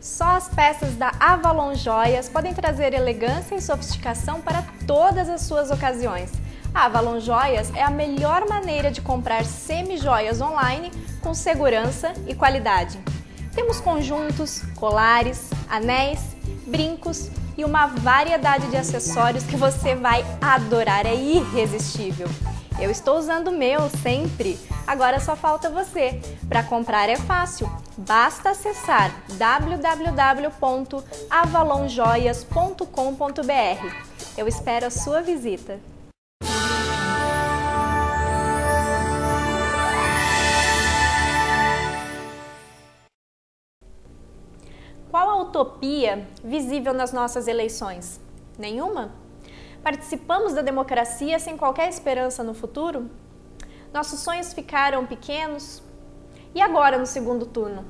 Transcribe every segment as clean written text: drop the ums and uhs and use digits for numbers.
Só as peças da Avalon Joias podem trazer elegância e sofisticação para todas as suas ocasiões. A Avalon Joias é a melhor maneira de comprar semi-joias online com segurança e qualidade. Temos conjuntos, colares, anéis, brincos e uma variedade de acessórios que você vai adorar, é irresistível. Eu estou usando o meu sempre, agora só falta você. Para comprar é fácil, basta acessar www.avalonjoias.com.br. Eu espero a sua visita. Qual a utopia visível nas nossas eleições? Nenhuma? Participamos da democracia sem qualquer esperança no futuro? Nossos sonhos ficaram pequenos? E agora no segundo turno?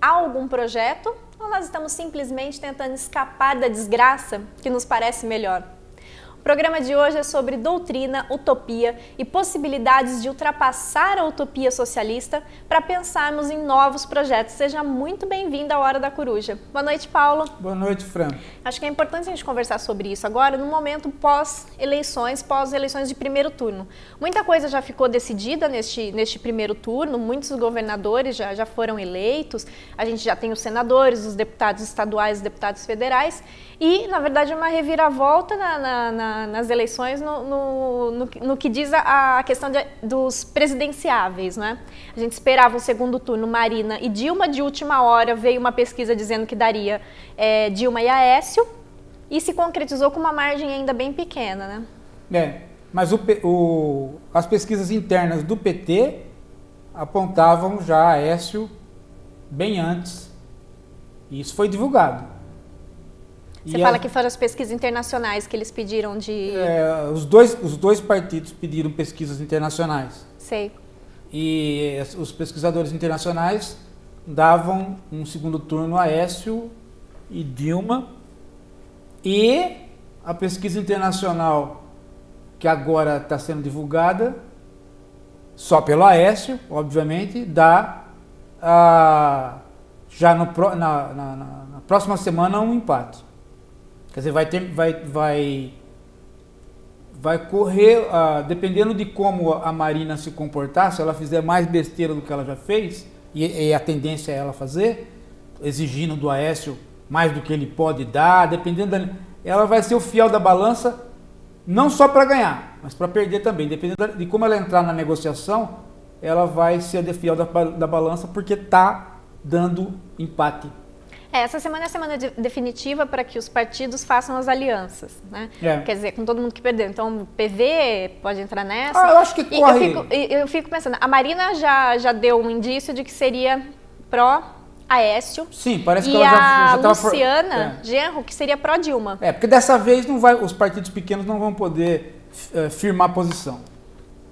Há algum projeto ou nós estamos simplesmente tentando escapar da desgraça que nos parece melhor? O programa de hoje é sobre doutrina, utopia e possibilidades de ultrapassar a utopia socialista para pensarmos em novos projetos. Seja muito bem-vindo à Hora da Coruja. Boa noite, Paulo. Boa noite, Fran. Acho que é importante a gente conversar sobre isso agora, no momento pós-eleições de primeiro turno. Muita coisa já ficou decidida neste primeiro turno, muitos governadores já foram eleitos, a gente já tem os senadores, os deputados estaduais, os deputados federais, e, na verdade, uma reviravolta nas eleições no que diz a questão dos presidenciáveis, né? A gente esperava um segundo turno Marina e Dilma, de última hora veio uma pesquisa dizendo que daria Dilma e Aécio, e se concretizou com uma margem ainda bem pequena, né? Mas as pesquisas internas do PT apontavam já Aécio bem antes, e isso foi divulgado. Você fala que foram as pesquisas internacionais que eles pediram de... Os dois partidos pediram pesquisas internacionais. Sei. E os pesquisadores internacionais davam um segundo turno a Aécio e Dilma. E a pesquisa internacional, que agora está sendo divulgada, só pelo Aécio, obviamente, dá já na próxima semana um empate. Quer dizer, vai correr, dependendo de como a Marina se comportar, se ela fizer mais besteira do que ela já fez, e a tendência é ela fazer, exigindo do Aécio mais do que ele pode dar, ela vai ser o fiel da balança, não só para ganhar, mas para perder também. Dependendo de como ela entrar na negociação, ela vai ser a fiel da balança, porque está dando empate. Essa semana é a semana definitiva para que os partidos façam as alianças, né? Quer dizer, com todo mundo que perdeu. Então, o PV pode entrar nessa. Eu acho que corre. Eu fico pensando, a Marina já deu um indício de que seria pró-Aécio. Sim, parece que ela já estava... E a Luciana Genro, que seria pró-Dilma. Porque dessa vez os partidos pequenos não vão poder firmar posição,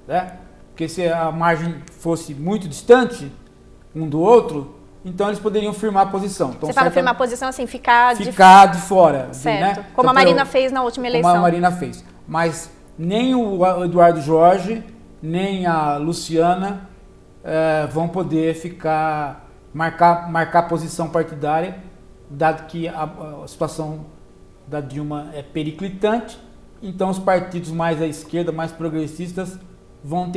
né? Porque se a margem fosse muito distante um do outro, então eles poderiam firmar a posição. Então, você fala firmar a posição assim, ficar de fora. Certo. Né? Como a Marina fez na última eleição. Como a Marina fez. Mas nem o Eduardo Jorge, nem a Luciana vão poder marcar posição partidária, dado que a situação da Dilma é periclitante. Então os partidos mais à esquerda, mais progressistas, vão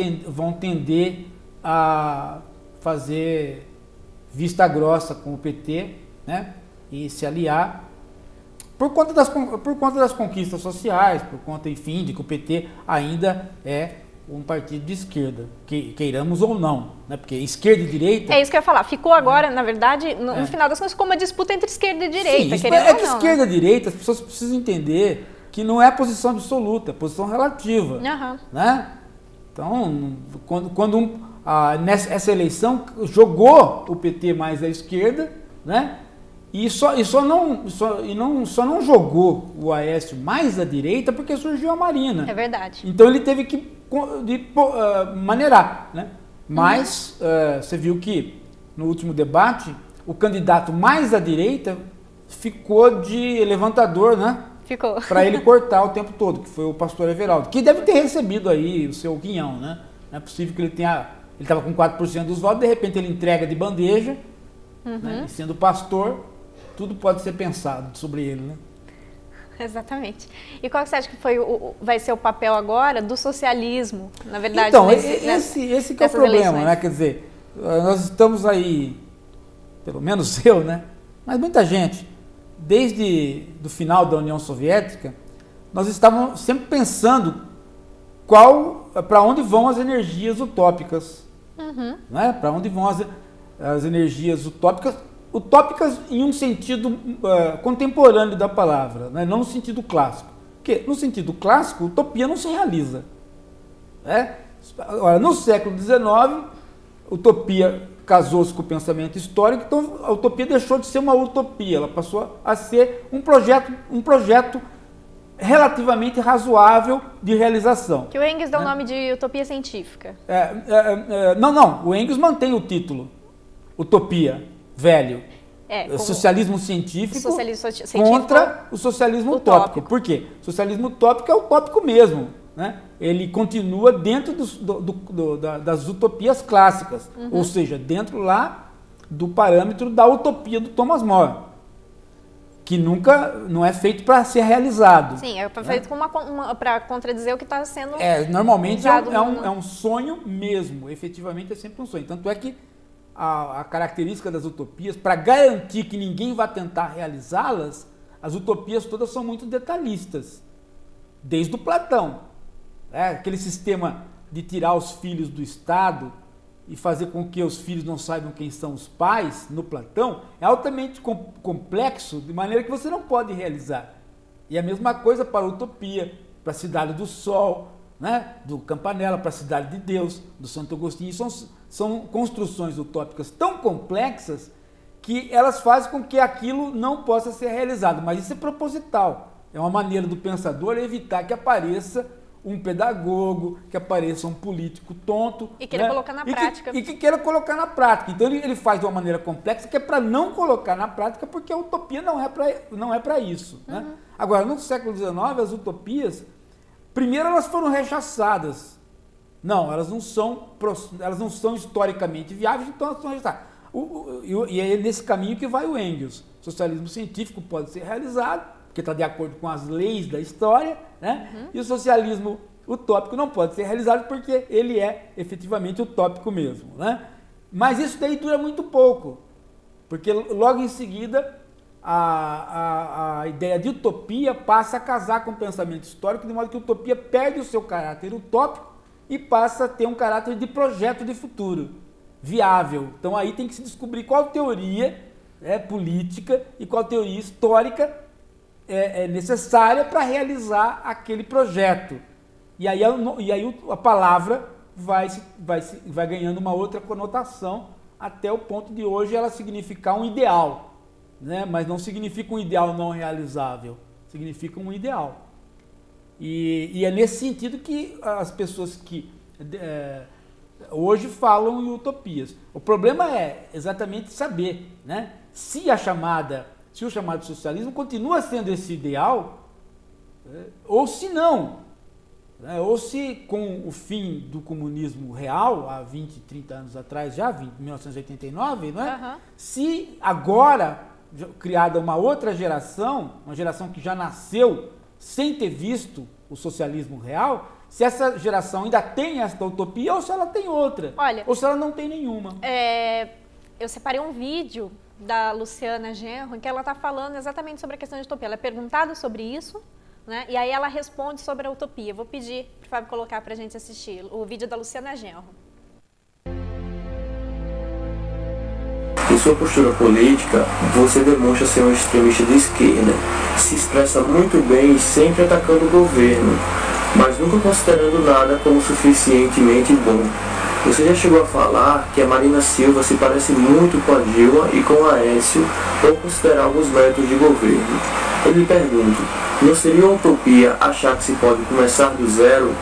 tender a fazer vista grossa com o PT, né, e se aliar por conta das conquistas sociais, por conta, enfim, de que o PT ainda é um partido de esquerda, queiramos ou não, né, porque esquerda e direita... É isso que eu ia falar, ficou agora, na verdade, no final das contas, ficou uma disputa entre esquerda e direita, Sim, querendo ou não. Esquerda e direita, as pessoas precisam entender que não é posição absoluta, é posição relativa, né? Então, essa eleição jogou o PT mais à esquerda, né? E só não jogou o Aécio mais à direita porque surgiu a Marina. É verdade. Então ele teve que maneirar, né? Mas você viu que no último debate o candidato mais à direita ficou de levantador, né? Ficou. Para ele cortar o tempo todo, que foi o pastor Everaldo, que deve ter recebido aí o seu quinhão, né? Não é possível que ele estava com 4% dos votos, de repente ele entrega de bandeja, né? E sendo pastor, tudo pode ser pensado sobre ele, né? Exatamente. E qual que você acha que vai ser o papel agora do socialismo, na verdade? Então, esse que é o problema, eleições, né? Quer dizer, nós estamos aí, pelo menos eu, né? Mas muita gente, desde o final da União Soviética, nós estávamos sempre pensando para onde vão as energias utópicas. Né? Para onde vão as energias utópicas em um sentido contemporâneo da palavra, né? Não no sentido clássico. Porque no sentido clássico, utopia não se realiza. Né? Agora, no século XIX, utopia casou-se com o pensamento histórico, então a utopia deixou de ser uma utopia, ela passou a ser um projeto relativamente razoável de realização. Que o Engels deu o nome de utopia científica. Não, o Engels mantém o título, utopia, velho. Socialismo científico contra o socialismo utópico. Por quê? O socialismo utópico é utópico mesmo. Né? Ele continua dentro das utopias clássicas, ou seja, dentro lá do parâmetro da utopia do Thomas More, que nunca não é feito para ser realizado. Sim, é feito para contradizer o que está sendo normalmente é um sonho mesmo, efetivamente é sempre um sonho. Tanto é que a característica das utopias, para garantir que ninguém vai tentar realizá-las, as utopias todas são muito detalhistas, desde o Platão. Aquele sistema de tirar os filhos do Estado e fazer com que os filhos não saibam quem são os pais, no Platão, é altamente complexo, de maneira que você não pode realizar. E a mesma coisa para a utopia, para a Cidade do Sol, né? Do Campanella, para a Cidade de Deus, do Santo Agostinho. São construções utópicas tão complexas que elas fazem com que aquilo não possa ser realizado. Mas isso é proposital. É uma maneira do pensador evitar que apareça um pedagogo, que apareça um político tonto. E queira colocar na prática. E que queira colocar na prática. Então ele faz de uma maneira complexa, que é para não colocar na prática, porque a utopia não é para isso. Né? Agora, no século XIX, as utopias, primeiro elas foram rechaçadas. Não, elas não são historicamente viáveis, então elas são rechaçadas. E é nesse caminho que vai o Engels. O socialismo científico pode ser realizado, porque está de acordo com as leis da história, né? E o socialismo utópico não pode ser realizado porque ele é efetivamente utópico mesmo, né? Mas isso daí dura muito pouco, porque logo em seguida a ideia de utopia passa a casar com o pensamento histórico, de modo que a utopia perde o seu caráter utópico e passa a ter um caráter de projeto de futuro, viável. Então aí tem que se descobrir qual teoria política e qual teoria histórica é necessária para realizar aquele projeto. E aí a palavra vai ganhando uma outra conotação, até o ponto de hoje ela significar um ideal, né? Mas não significa um ideal não realizável, significa um ideal. E é nesse sentido que as pessoas que hoje falam em utopias. O problema é exatamente saber, né? Se o chamado socialismo continua sendo esse ideal, ou se não, né? Ou se com o fim do comunismo real, há 20, 30 anos atrás, já, 1989, né? Se agora, criada uma outra geração, uma geração que já nasceu sem ter visto o socialismo real, se essa geração ainda tem esta utopia ou se ela tem outra. Olha, ou se ela não tem nenhuma. Eu separei um vídeo da Luciana Genro, em que ela está falando exatamente sobre a questão de utopia. Ela é perguntada sobre isso, né? E aí ela responde sobre a utopia. Eu vou pedir para o Fábio colocar para a gente assistir o vídeo da Luciana Genro. Em sua postura política, você demonstra ser um extremista de esquerda, se expressa muito bem e sempre atacando o governo, mas nunca considerando nada como suficientemente bom. Você já chegou a falar que a Marina Silva se parece muito com a Dilma e com a Aécio, ou considerar alguns métodos de governo. Eu lhe pergunto, não seria uma utopia achar que se pode começar do zero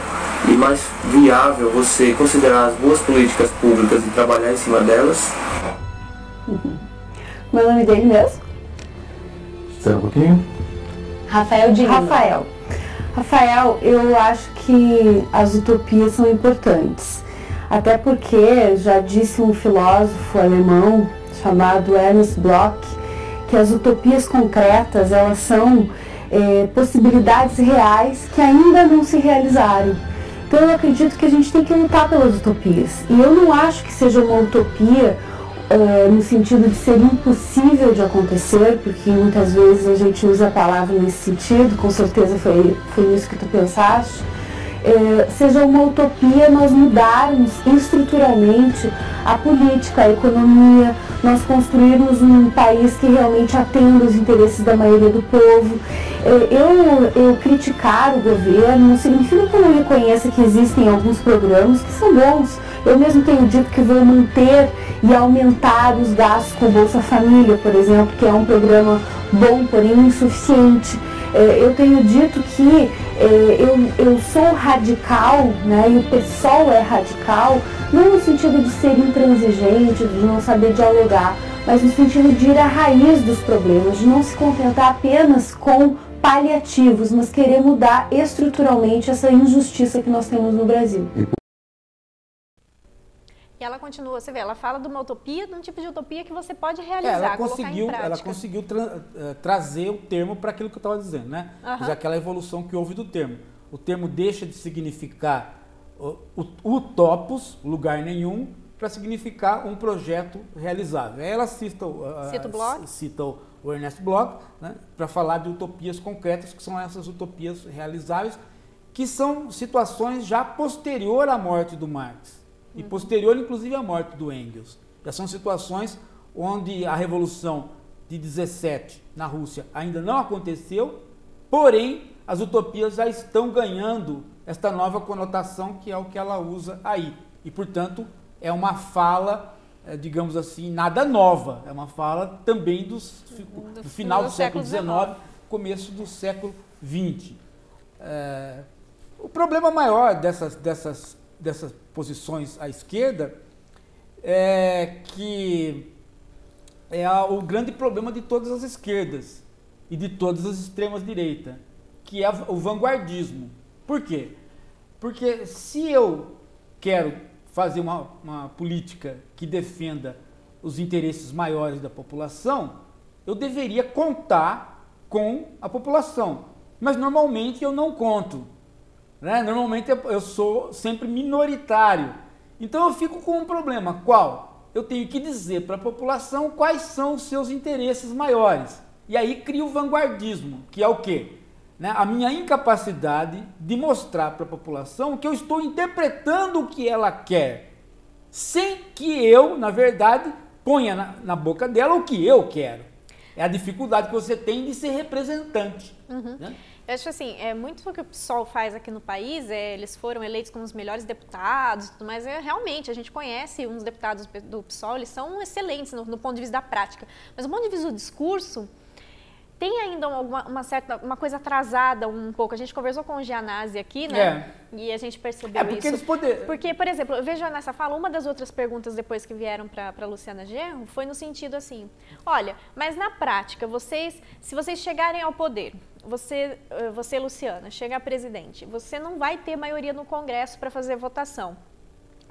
e mais viável você considerar as boas políticas públicas e trabalhar em cima delas? Meu nome dele mesmo? Espera um pouquinho. Rafael de Lima. Rafael, eu acho que as utopias são importantes. Até porque, já disse um filósofo alemão chamado Ernst Bloch, que as utopias concretas, elas são possibilidades reais que ainda não se realizaram. Então eu acredito que a gente tem que lutar pelas utopias. E eu não acho que seja uma utopia no sentido de ser impossível de acontecer, porque muitas vezes a gente usa a palavra nesse sentido, com certeza foi isso que tu pensaste. Seja uma utopia nós mudarmos estruturalmente a política, a economia, nós construirmos um país que realmente atenda os interesses da maioria do povo. Eu criticar o governo não significa que eu não reconheça que existem alguns programas que são bons. Eu mesmo tenho dito que vou manter e aumentar os gastos com o Bolsa Família, por exemplo, que é um programa bom, porém insuficiente. Eu tenho dito que eu sou radical, né, e o PSOL é radical, não no sentido de ser intransigente, de não saber dialogar, mas no sentido de ir à raiz dos problemas, de não se contentar apenas com paliativos, mas querer mudar estruturalmente essa injustiça que nós temos no Brasil. E ela continua, você vê, ela fala de uma utopia, de um tipo de utopia que você pode realizar, colocar em prática. Ela conseguiu trazer o termo para aquilo que eu estava dizendo, né? Uhum. Aquela evolução que houve do termo. O termo deixa de significar utopos, lugar nenhum, para significar um projeto realizável. Aí ela cita o Ernest Bloch, né, para falar de utopias concretas, que são essas utopias realizáveis, que são situações já posterior à morte do Marx. E posterior, inclusive, à morte do Engels. Já são situações onde a Revolução de 17 na Rússia ainda não aconteceu, porém, as utopias já estão ganhando esta nova conotação, que é o que ela usa aí. E, portanto, é uma fala, digamos assim, nada nova. É uma fala também do final do século XIX, começo do século XX. O problema maior dessas posições à esquerda que é o grande problema de todas as esquerdas e de todas as extremas direitas, que é o vanguardismo. Por quê? Porque se eu quero fazer uma política que defenda os interesses maiores da população, eu deveria contar com a população, mas normalmente eu não conto. Né? Normalmente eu sou sempre minoritário. Então eu fico com um problema. Qual? Eu tenho que dizer para a população quais são os seus interesses maiores. E aí cria o vanguardismo, que é o quê? Né? A minha incapacidade de mostrar para a população que eu estou interpretando o que ela quer, sem que eu, na verdade, ponha na boca dela o que eu quero. É a dificuldade que você tem de ser representante. Uhum. Né? Eu acho assim, muito do que o PSOL faz aqui no país, eles foram eleitos como os melhores deputados e tudo mais, realmente, a gente conhece uns deputados do PSOL, eles são excelentes no ponto de vista da prática, mas do ponto de vista do discurso, tem ainda uma coisa atrasada um pouco. A gente conversou com o Gianazzi aqui, né? E a gente percebeu porque isso. Eles poder... Porque, por exemplo, eu vejo nessa fala, uma das outras perguntas depois que vieram para a Luciana Genro foi no sentido assim, olha, mas na prática, se vocês chegarem ao poder, você, Luciana, chega a presidente, você não vai ter maioria no Congresso para fazer votação.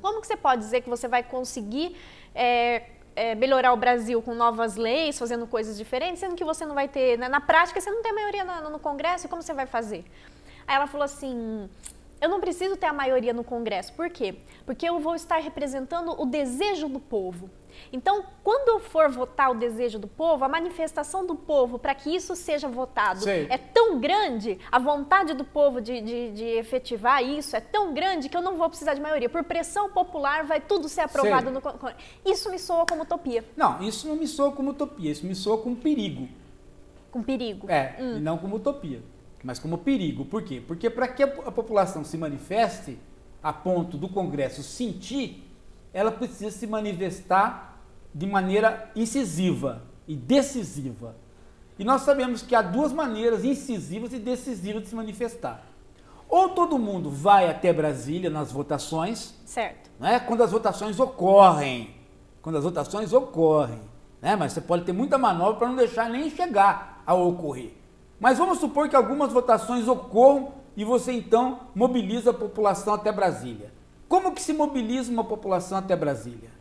Como que você pode dizer que você vai conseguir melhorar o Brasil com novas leis, fazendo coisas diferentes, sendo que você não vai ter, né? Na prática, você não tem maioria no Congresso, como você vai fazer? Aí ela falou assim, eu não preciso ter a maioria no Congresso, por quê? Porque eu vou estar representando o desejo do povo. Então, quando eu for votar o desejo do povo, a manifestação do povo para que isso seja votado é tão grande, a vontade do povo de efetivar isso é tão grande que eu não vou precisar de maioria. Por pressão popular vai tudo ser aprovado no Congresso. Isso me soa como utopia. Não, isso não me soa como utopia, isso me soa como perigo. Com perigo? E não como utopia, mas como perigo. Por quê? Porque para que a população se manifeste a ponto do Congresso sentir, ela precisa se manifestar de maneira incisiva e decisiva. E nós sabemos que há duas maneiras incisivas e decisivas de se manifestar. Ou todo mundo vai até Brasília nas votações, certo, né, quando as votações ocorrem, né, mas você pode ter muita manobra para não deixar nem chegar a ocorrer. Mas vamos supor que algumas votações ocorram e você então mobiliza a população até Brasília. Como que se mobiliza uma população até Brasília?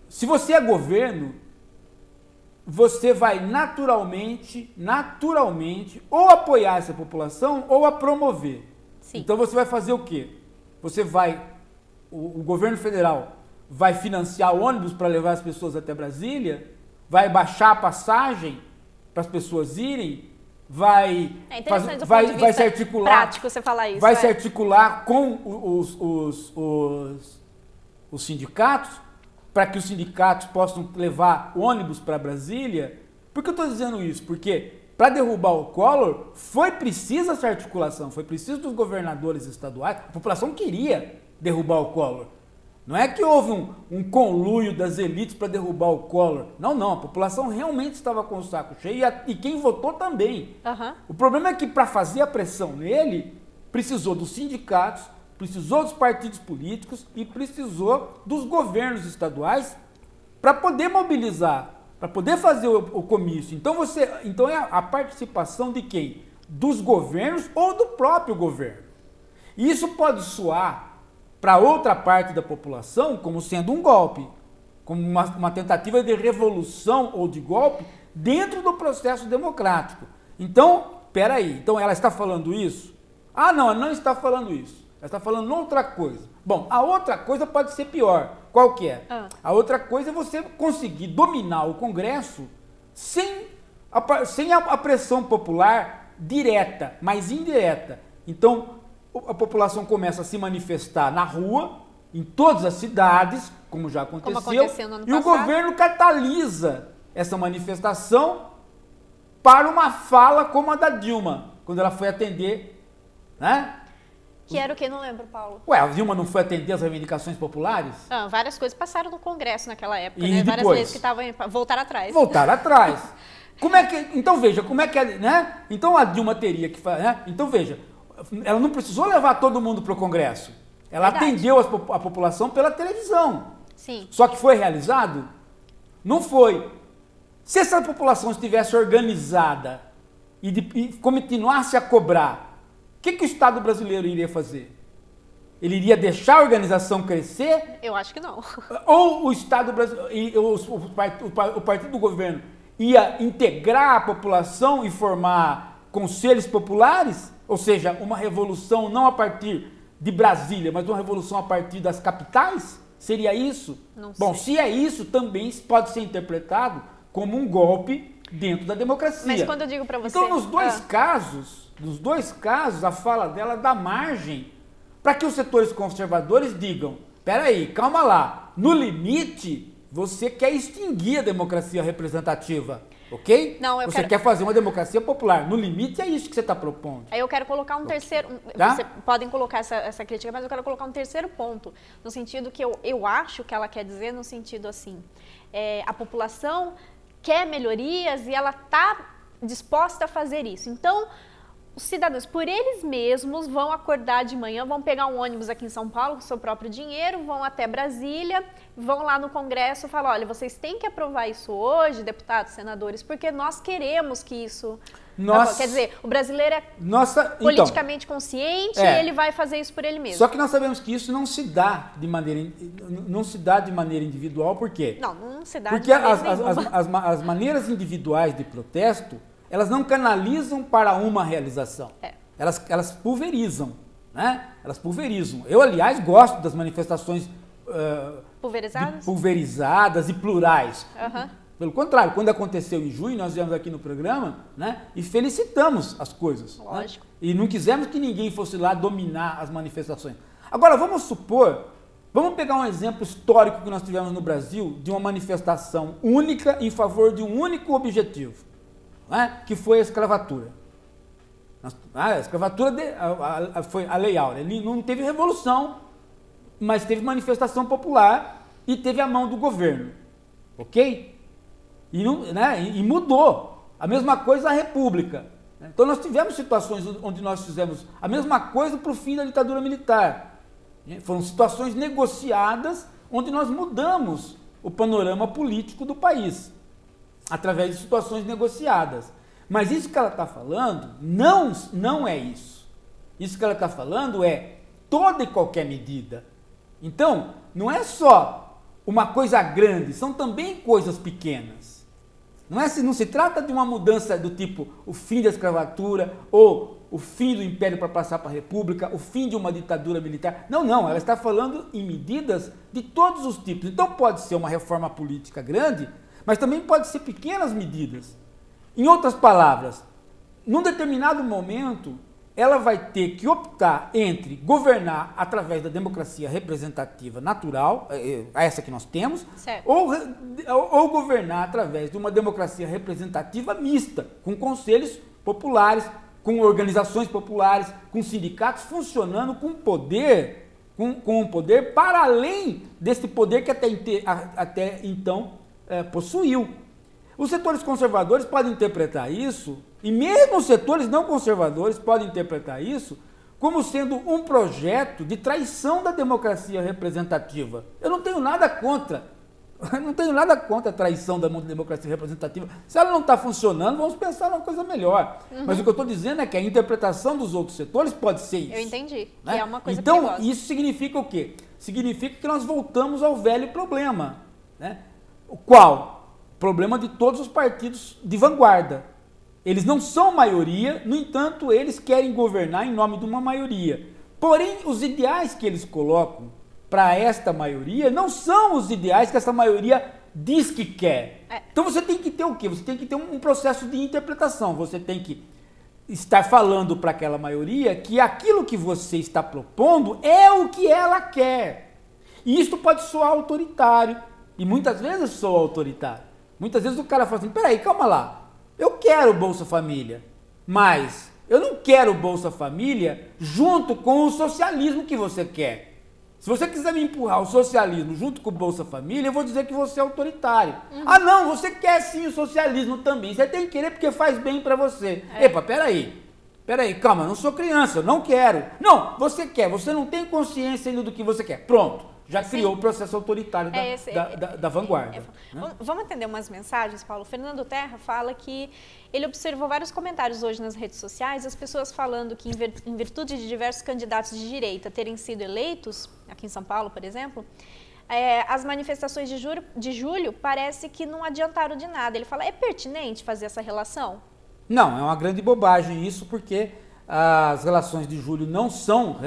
Se você é governo, você vai naturalmente, ou apoiar essa população ou a promover. Sim. Então você vai fazer o quê? O governo federal vai financiar ônibus para levar as pessoas até Brasília, vai baixar a passagem para as pessoas irem, vai se articular, prático você falar isso, vai se articular com os sindicatos, para que os sindicatos possam levar ônibus para Brasília. Por que eu estou dizendo isso? Porque para derrubar o Collor foi preciso essa articulação, foi preciso dos governadores estaduais, a população queria derrubar o Collor. Não é que houve um conluio das elites para derrubar o Collor. Não, a população realmente estava com o saco cheio e quem votou também. Uhum. O problema é que para fazer a pressão nele, precisou dos sindicatos, precisou dos partidos políticos e precisou dos governos estaduais para poder mobilizar, para poder fazer o comício. Então é a participação de quem? Dos governos ou do próprio governo. E isso pode soar para outra parte da população como sendo um golpe, como uma tentativa de revolução ou de golpe dentro do processo democrático. Então, peraí, então ela está falando isso? Ah, não, ela não está falando isso. Ela está falando outra coisa. Bom, a outra coisa pode ser pior. Qual que é? A outra coisa é você conseguir dominar o Congresso sem a pressão popular direta, mas indireta. Então, a população começa a se manifestar na rua, em todas as cidades, como já aconteceu, no ano e o passado. governo catalisa essa manifestação para uma fala como a da Dilma, quando ela foi atender, né? Que era o que? Não lembro, Paulo. Ué, a Dilma não foi atender as reivindicações populares? Várias coisas passaram no Congresso naquela época, E né? depois? Várias vezes que estavam voltaram atrás. Voltaram atrás. Como é que, então veja, como é que, né? Então a Dilma teria que fazer, né? Então veja, ela não precisou levar todo mundo para o Congresso. Ela Verdade. atendeu a população pela televisão. Sim. Só que foi realizado? Não foi. Se essa população estivesse organizada e continuasse a cobrar, o que o Estado brasileiro iria fazer? Ele iria deixar a organização crescer? Eu acho que não. Ou o Estado brasileiro, o partido do governo ia integrar a população e formar conselhos populares? Ou seja, uma revolução não a partir de Brasília, mas uma revolução a partir das capitais? Seria isso? Não sei. Bom, se é isso, também pode ser interpretado como um golpe dentro da democracia. Mas quando eu digo para você... Então, nos dois casos, a fala dela dá margem para que os setores conservadores digam, peraí, calma lá, no limite, você quer extinguir a democracia representativa. Ok? Não, você quer fazer uma democracia popular. No limite é isso que você está propondo. Aí eu quero colocar um terceiro... Tá? Vocês podem colocar essa crítica, mas eu quero colocar um terceiro ponto. No sentido que eu acho que ela quer dizer, no sentido assim, a população quer melhorias e ela está disposta a fazer isso. Então, os cidadãos, por eles mesmos, vão acordar de manhã, vão pegar um ônibus aqui em São Paulo com seu próprio dinheiro, vão até Brasília, vão lá no Congresso e falam, olha, vocês têm que aprovar isso hoje, deputados, senadores, porque nós queremos que isso... Quer dizer, o brasileiro é politicamente consciente e ele vai fazer isso por ele mesmo. Só que nós sabemos que isso não se dá de maneira individual, por quê? Não se dá porque de maneira nenhuma. as maneiras individuais de protesto, elas não canalizam para uma realização. Elas pulverizam, né? Elas pulverizam. Eu, aliás, gosto das manifestações pulverizadas e plurais. Pelo contrário, quando aconteceu em junho, nós viemos aqui no programa, né, e felicitamos as coisas. Lógico. Né? E não quisemos que ninguém fosse lá dominar as manifestações. Agora, vamos pegar um exemplo histórico que nós tivemos no Brasil de uma manifestação única em favor de um único objetivo, né, que foi a escravatura. A escravatura foi a Lei Áurea. Ele não teve revolução, mas teve manifestação popular e teve a mão do governo. Ok? E mudou. A mesma coisa a República. Então nós tivemos situações onde nós fizemos a mesma coisa para o fim da ditadura militar. Foram situações negociadas onde nós mudamos o panorama político do país, através de situações negociadas. Mas isso que ela está falando não é isso. Isso que ela está falando é toda e qualquer medida. Então, não é só uma coisa grande, são também coisas pequenas. Não se trata de uma mudança do tipo o fim da escravatura ou o fim do império para passar para a república, o fim de uma ditadura militar. Não, ela está falando em medidas de todos os tipos. Então pode ser uma reforma política grande, mas também pode ser pequenas medidas. Em outras palavras, num determinado momento, ela vai ter que optar entre governar através da democracia representativa natural, essa que nós temos, ou governar através de uma democracia representativa mista, com conselhos populares, com organizações populares, com sindicatos funcionando com poder, com um poder para além desse poder que até então possuiu. Os setores conservadores podem interpretar isso, e mesmo os setores não conservadores podem interpretar isso como sendo um projeto de traição da democracia representativa. Eu não tenho nada contra. Não tenho nada contra a traição da democracia representativa. Se ela não está funcionando, vamos pensar numa coisa melhor. Mas o que eu estou dizendo é que a interpretação dos outros setores pode ser isso. Eu entendi. Né? Que é uma coisa então, perigosa. isso significa o quê? Significa que nós voltamos ao velho problema. Né? O qual? O problema de todos os partidos de vanguarda. Eles não são maioria, no entanto, eles querem governar em nome de uma maioria. Porém, os ideais que eles colocam para esta maioria não são os ideais que essa maioria diz que quer. Então você tem que ter o quê? Você tem que ter um processo de interpretação. Você tem que estar falando para aquela maioria que aquilo que você está propondo é o que ela quer. E isso pode soar autoritário. E muitas vezes soa autoritário. Muitas vezes o cara fala assim, peraí, calma lá. Eu quero Bolsa Família, mas eu não quero Bolsa Família junto com o socialismo que você quer. Se você quiser me empurrar o socialismo junto com o Bolsa Família, eu vou dizer que você é autoritário. Ah, não, você quer sim o socialismo também. Você tem que querer porque faz bem para você. Epa, peraí, calma, eu não sou criança, eu não quero. Não, você quer, você não tem consciência ainda do que você quer. Pronto. Já criou o processo autoritário da vanguarda. Né? Vamos atender umas mensagens, Paulo. O Fernando Terra fala que ele observou vários comentários hoje nas redes sociais, as pessoas falando que em virtude de diversos candidatos de direita terem sido eleitos, aqui em São Paulo, por exemplo, as manifestações de julho parece que não adiantaram de nada. Ele fala, é pertinente fazer essa relação? Não, é uma grande bobagem isso, porque as relações de julho não são...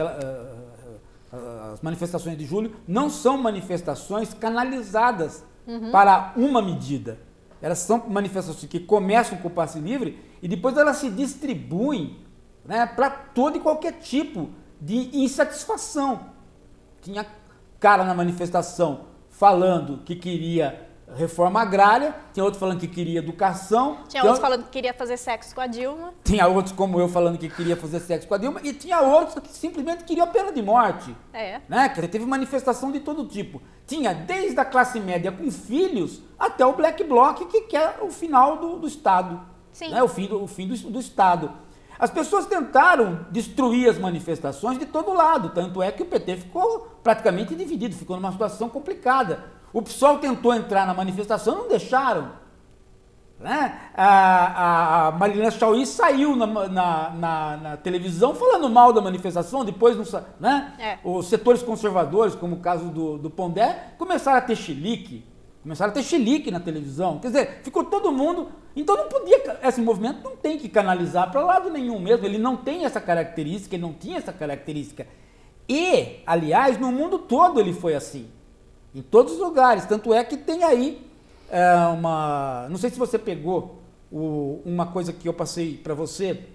As manifestações de julho não são manifestações canalizadas para uma medida. Elas são manifestações que começam com o passe livre e depois elas se distribuem, né, para todo e qualquer tipo de insatisfação. Tinha cara na manifestação falando que queria reforma agrária, tinha outro falando que queria educação. Tinha outros falando que queria fazer sexo com a Dilma. Tinha outros como eu falando que queria fazer sexo com a Dilma. E tinha outros que simplesmente queriam a pena de morte. Né? Que teve manifestação de todo tipo. Tinha desde a classe média com filhos até o Black Bloc, que quer o final do Estado. Sim. Né? O fim do Estado. As pessoas tentaram destruir as manifestações de todo lado. Tanto é que o PT ficou praticamente dividido, ficou numa situação complicada. O PSOL tentou entrar na manifestação, não deixaram. Né? A Marilena Chauí saiu na televisão falando mal da manifestação, depois não, né? Os setores conservadores, como o caso do Pondé, começaram a ter chilique na televisão. Quer dizer, ficou todo mundo... Então não podia... Esse movimento não tem que canalizar para lado nenhum mesmo. Ele não tem essa característica, ele não tinha essa característica. E, aliás, no mundo todo ele foi assim. Em todos os lugares. Tanto é que tem aí uma... Não sei se você pegou uma coisa que eu passei para você.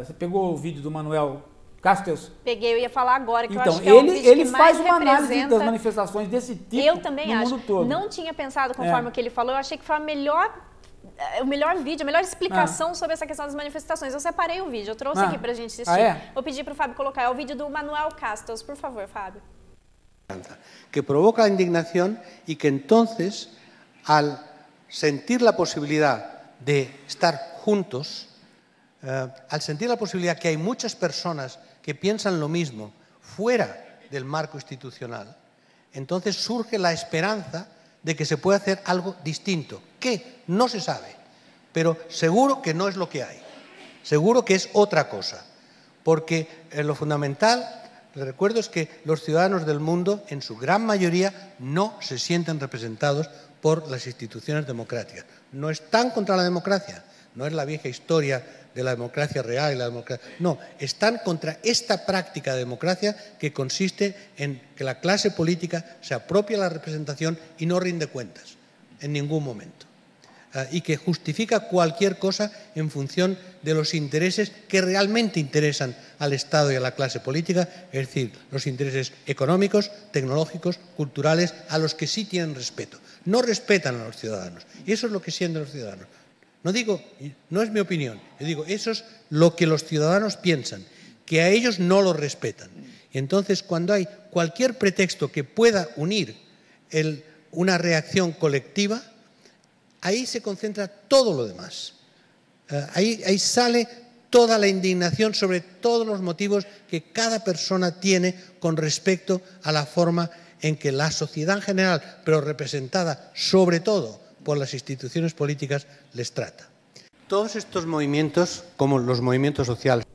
Você pegou o vídeo do Manuel Castells? Peguei, eu ia falar agora, que então, eu acho que é um vídeo ele que faz mais uma análise representa... das manifestações desse tipo eu também no acho. mundo todo. Não tinha pensado conforme o que ele falou, eu achei que foi o melhor vídeo, a melhor explicação sobre essa questão das manifestações. Eu separei o vídeo, eu trouxe aqui pra gente assistir. Vou pedir pro Fábio colocar, é o vídeo do Manuel Castells, por favor, Fábio. Que provoca la indignación y que entonces, al sentir la posibilidad de estar juntos, al sentir la posibilidad que hay muchas personas que piensan lo mismo fuera del marco institucional, entonces surge la esperanza de que se puede hacer algo distinto, que no se sabe, pero seguro que no es lo que hay, seguro que es otra cosa, porque lo fundamental, les recuerdo, es que los ciudadanos del mundo, en su gran mayoría, no se sienten representados por las instituciones democráticas. No están contra la democracia, no es la vieja historia de la democracia real y la democracia. No, están contra esta práctica de democracia que consiste en que la clase política se apropia de la representación y no rinde cuentas en ningún momento. Y que justifica cualquier cosa en función de los intereses que realmente interesan al Estado y a la clase política, es decir, los intereses económicos, tecnológicos, culturales, a los que sí tienen respeto. No respetan a los ciudadanos, y eso es lo que sienten los ciudadanos. No digo, no es mi opinión, yo digo, eso es lo que los ciudadanos piensan, que a ellos no los respetan. Y entonces, cuando hay cualquier pretexto que pueda unir una reacción colectiva, ahí se concentra todo lo demás. Ahí sale toda la indignación sobre todos los motivos que cada persona tiene con respecto a la forma en que la sociedad en general, pero representada sobre todo por las instituciones políticas, les trata. Todos estos movimientos, como los movimientos sociales.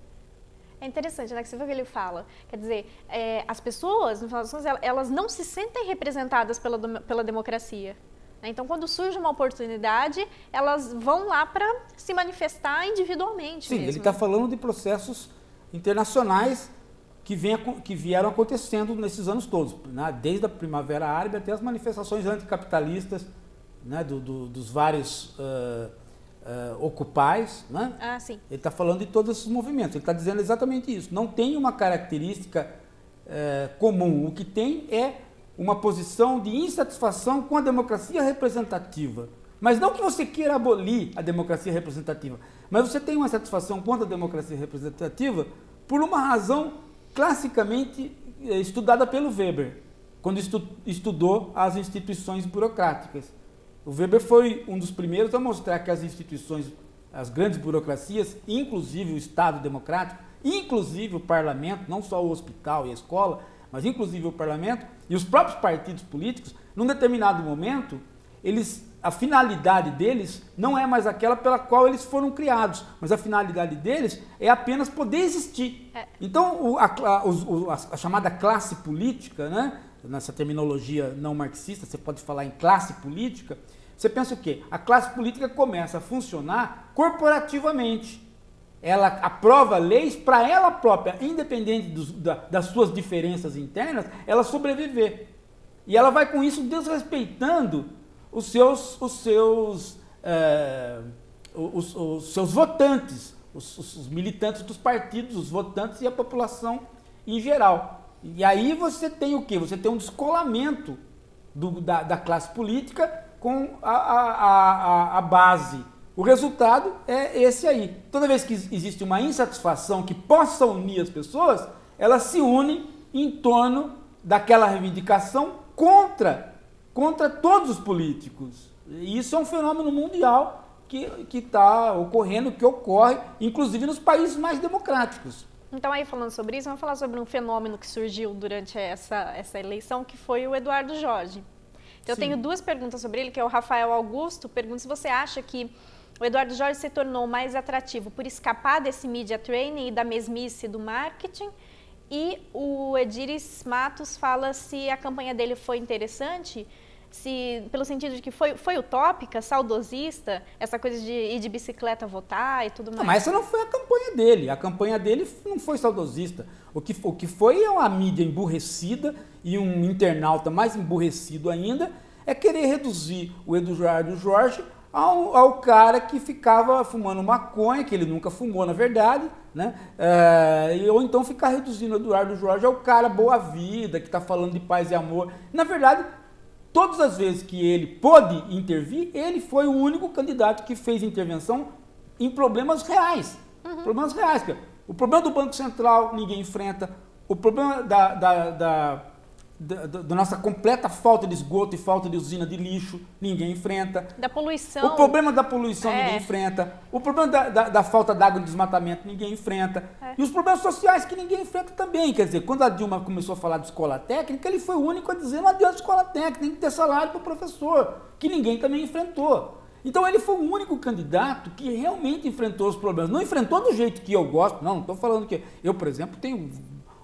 É interessante, né, que você vê o que ele fala. Quer dizer, as pessoas, no final das contas, elas não se sentem representadas pela democracia. Então, quando surge uma oportunidade, elas vão lá para se manifestar individualmente. Sim, mesmo. ele está falando de processos internacionais que vieram acontecendo nesses anos todos, né? Desde a Primavera Árabe até as manifestações anticapitalistas, né? dos vários ocupais. Né? Ah, sim. Ele está falando de todos esses movimentos, ele está dizendo exatamente isso. Não tem uma característica comum, o que tem é uma posição de insatisfação com a democracia representativa. Mas não que você queira abolir a democracia representativa, mas você tem uma satisfação contra a democracia representativa por uma razão classicamente estudada pelo Weber, quando estudou as instituições burocráticas. O Weber foi um dos primeiros a mostrar que as instituições, as grandes burocracias, inclusive o Estado democrático, inclusive o parlamento, não só o hospital e a escola, mas inclusive o parlamento e os próprios partidos políticos, num determinado momento, a finalidade deles não é mais aquela pela qual eles foram criados, mas a finalidade deles é apenas poder existir. Então, a chamada classe política, né, nessa terminologia não marxista, você pode falar em classe política, você pensa o quê? A classe política começa a funcionar corporativamente. Ela aprova leis para ela própria, independente das suas diferenças internas, ela sobreviver. E ela vai com isso desrespeitando os seus votantes, os militantes dos partidos, os votantes e a população em geral. E aí você tem o quê? Você tem um descolamento da classe política com a base. O resultado é esse aí. Toda vez que existe uma insatisfação que possa unir as pessoas, elas se unem em torno daquela reivindicação contra todos os políticos. E isso é um fenômeno mundial que está ocorrendo, que ocorre, inclusive nos países mais democráticos. Então, aí falando sobre isso, vamos falar sobre um fenômeno que surgiu durante essa eleição, que foi o Eduardo Jorge. Então, eu tenho duas perguntas sobre ele, que é o Rafael Augusto. Pergunta se você acha que o Eduardo Jorge se tornou mais atrativo por escapar desse media training e da mesmice do marketing. E o Ediris Matos fala se a campanha dele foi interessante, pelo sentido de que foi utópica, saudosista, essa coisa de ir de bicicleta votar e tudo mais. Não, mas essa não foi a campanha dele. A campanha dele não foi saudosista. O que foi é uma mídia emburrecida e um internauta mais emburrecido ainda, é querer reduzir o Eduardo Jorge ao cara que ficava fumando maconha, que ele nunca fumou, na verdade, né? Ou então ficar reduzindo o Eduardo Jorge ao cara boa vida, que está falando de paz e amor. Na verdade, todas as vezes que ele pôde intervir, ele foi o único candidato que fez intervenção em problemas reais. Problemas reais. O problema do Banco Central, ninguém enfrenta. O problema da nossa completa falta de esgoto e falta de usina de lixo, ninguém enfrenta. Da poluição. O problema da poluição, ninguém enfrenta. O problema da falta d'água e desmatamento, ninguém enfrenta. E os problemas sociais que ninguém enfrenta também. Quer dizer, quando a Dilma começou a falar de escola técnica, ele foi o único a dizer: não adianta escola técnica, tem que ter salário para o professor, que ninguém também enfrentou. Então ele foi o único candidato que realmente enfrentou os problemas. Não enfrentou do jeito que eu gosto, não estou falando que... Eu, por exemplo, tenho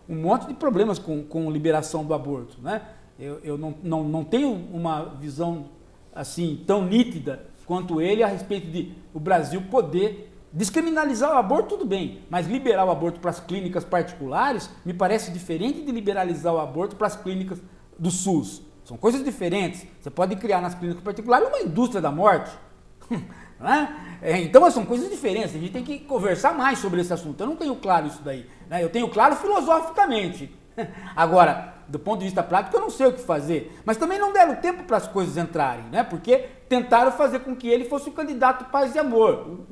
um monte de problemas com liberação do aborto, né? Eu não tenho uma visão assim, tão nítida quanto ele a respeito de o Brasil poder descriminalizar o aborto, tudo bem, mas liberar o aborto para as clínicas particulares me parece diferente de liberalizar o aborto para as clínicas do SUS. São coisas diferentes. Você pode criar nas clínicas particulares uma indústria da morte. Né? Então são coisas diferentes. A gente tem que conversar mais sobre esse assunto. Eu não tenho claro isso daí. Né? Eu tenho claro filosoficamente. Agora, do ponto de vista prático, eu não sei o que fazer. Mas também não deram tempo para as coisas entrarem, né? Porque tentaram fazer com que ele fosse o candidato paz e amor,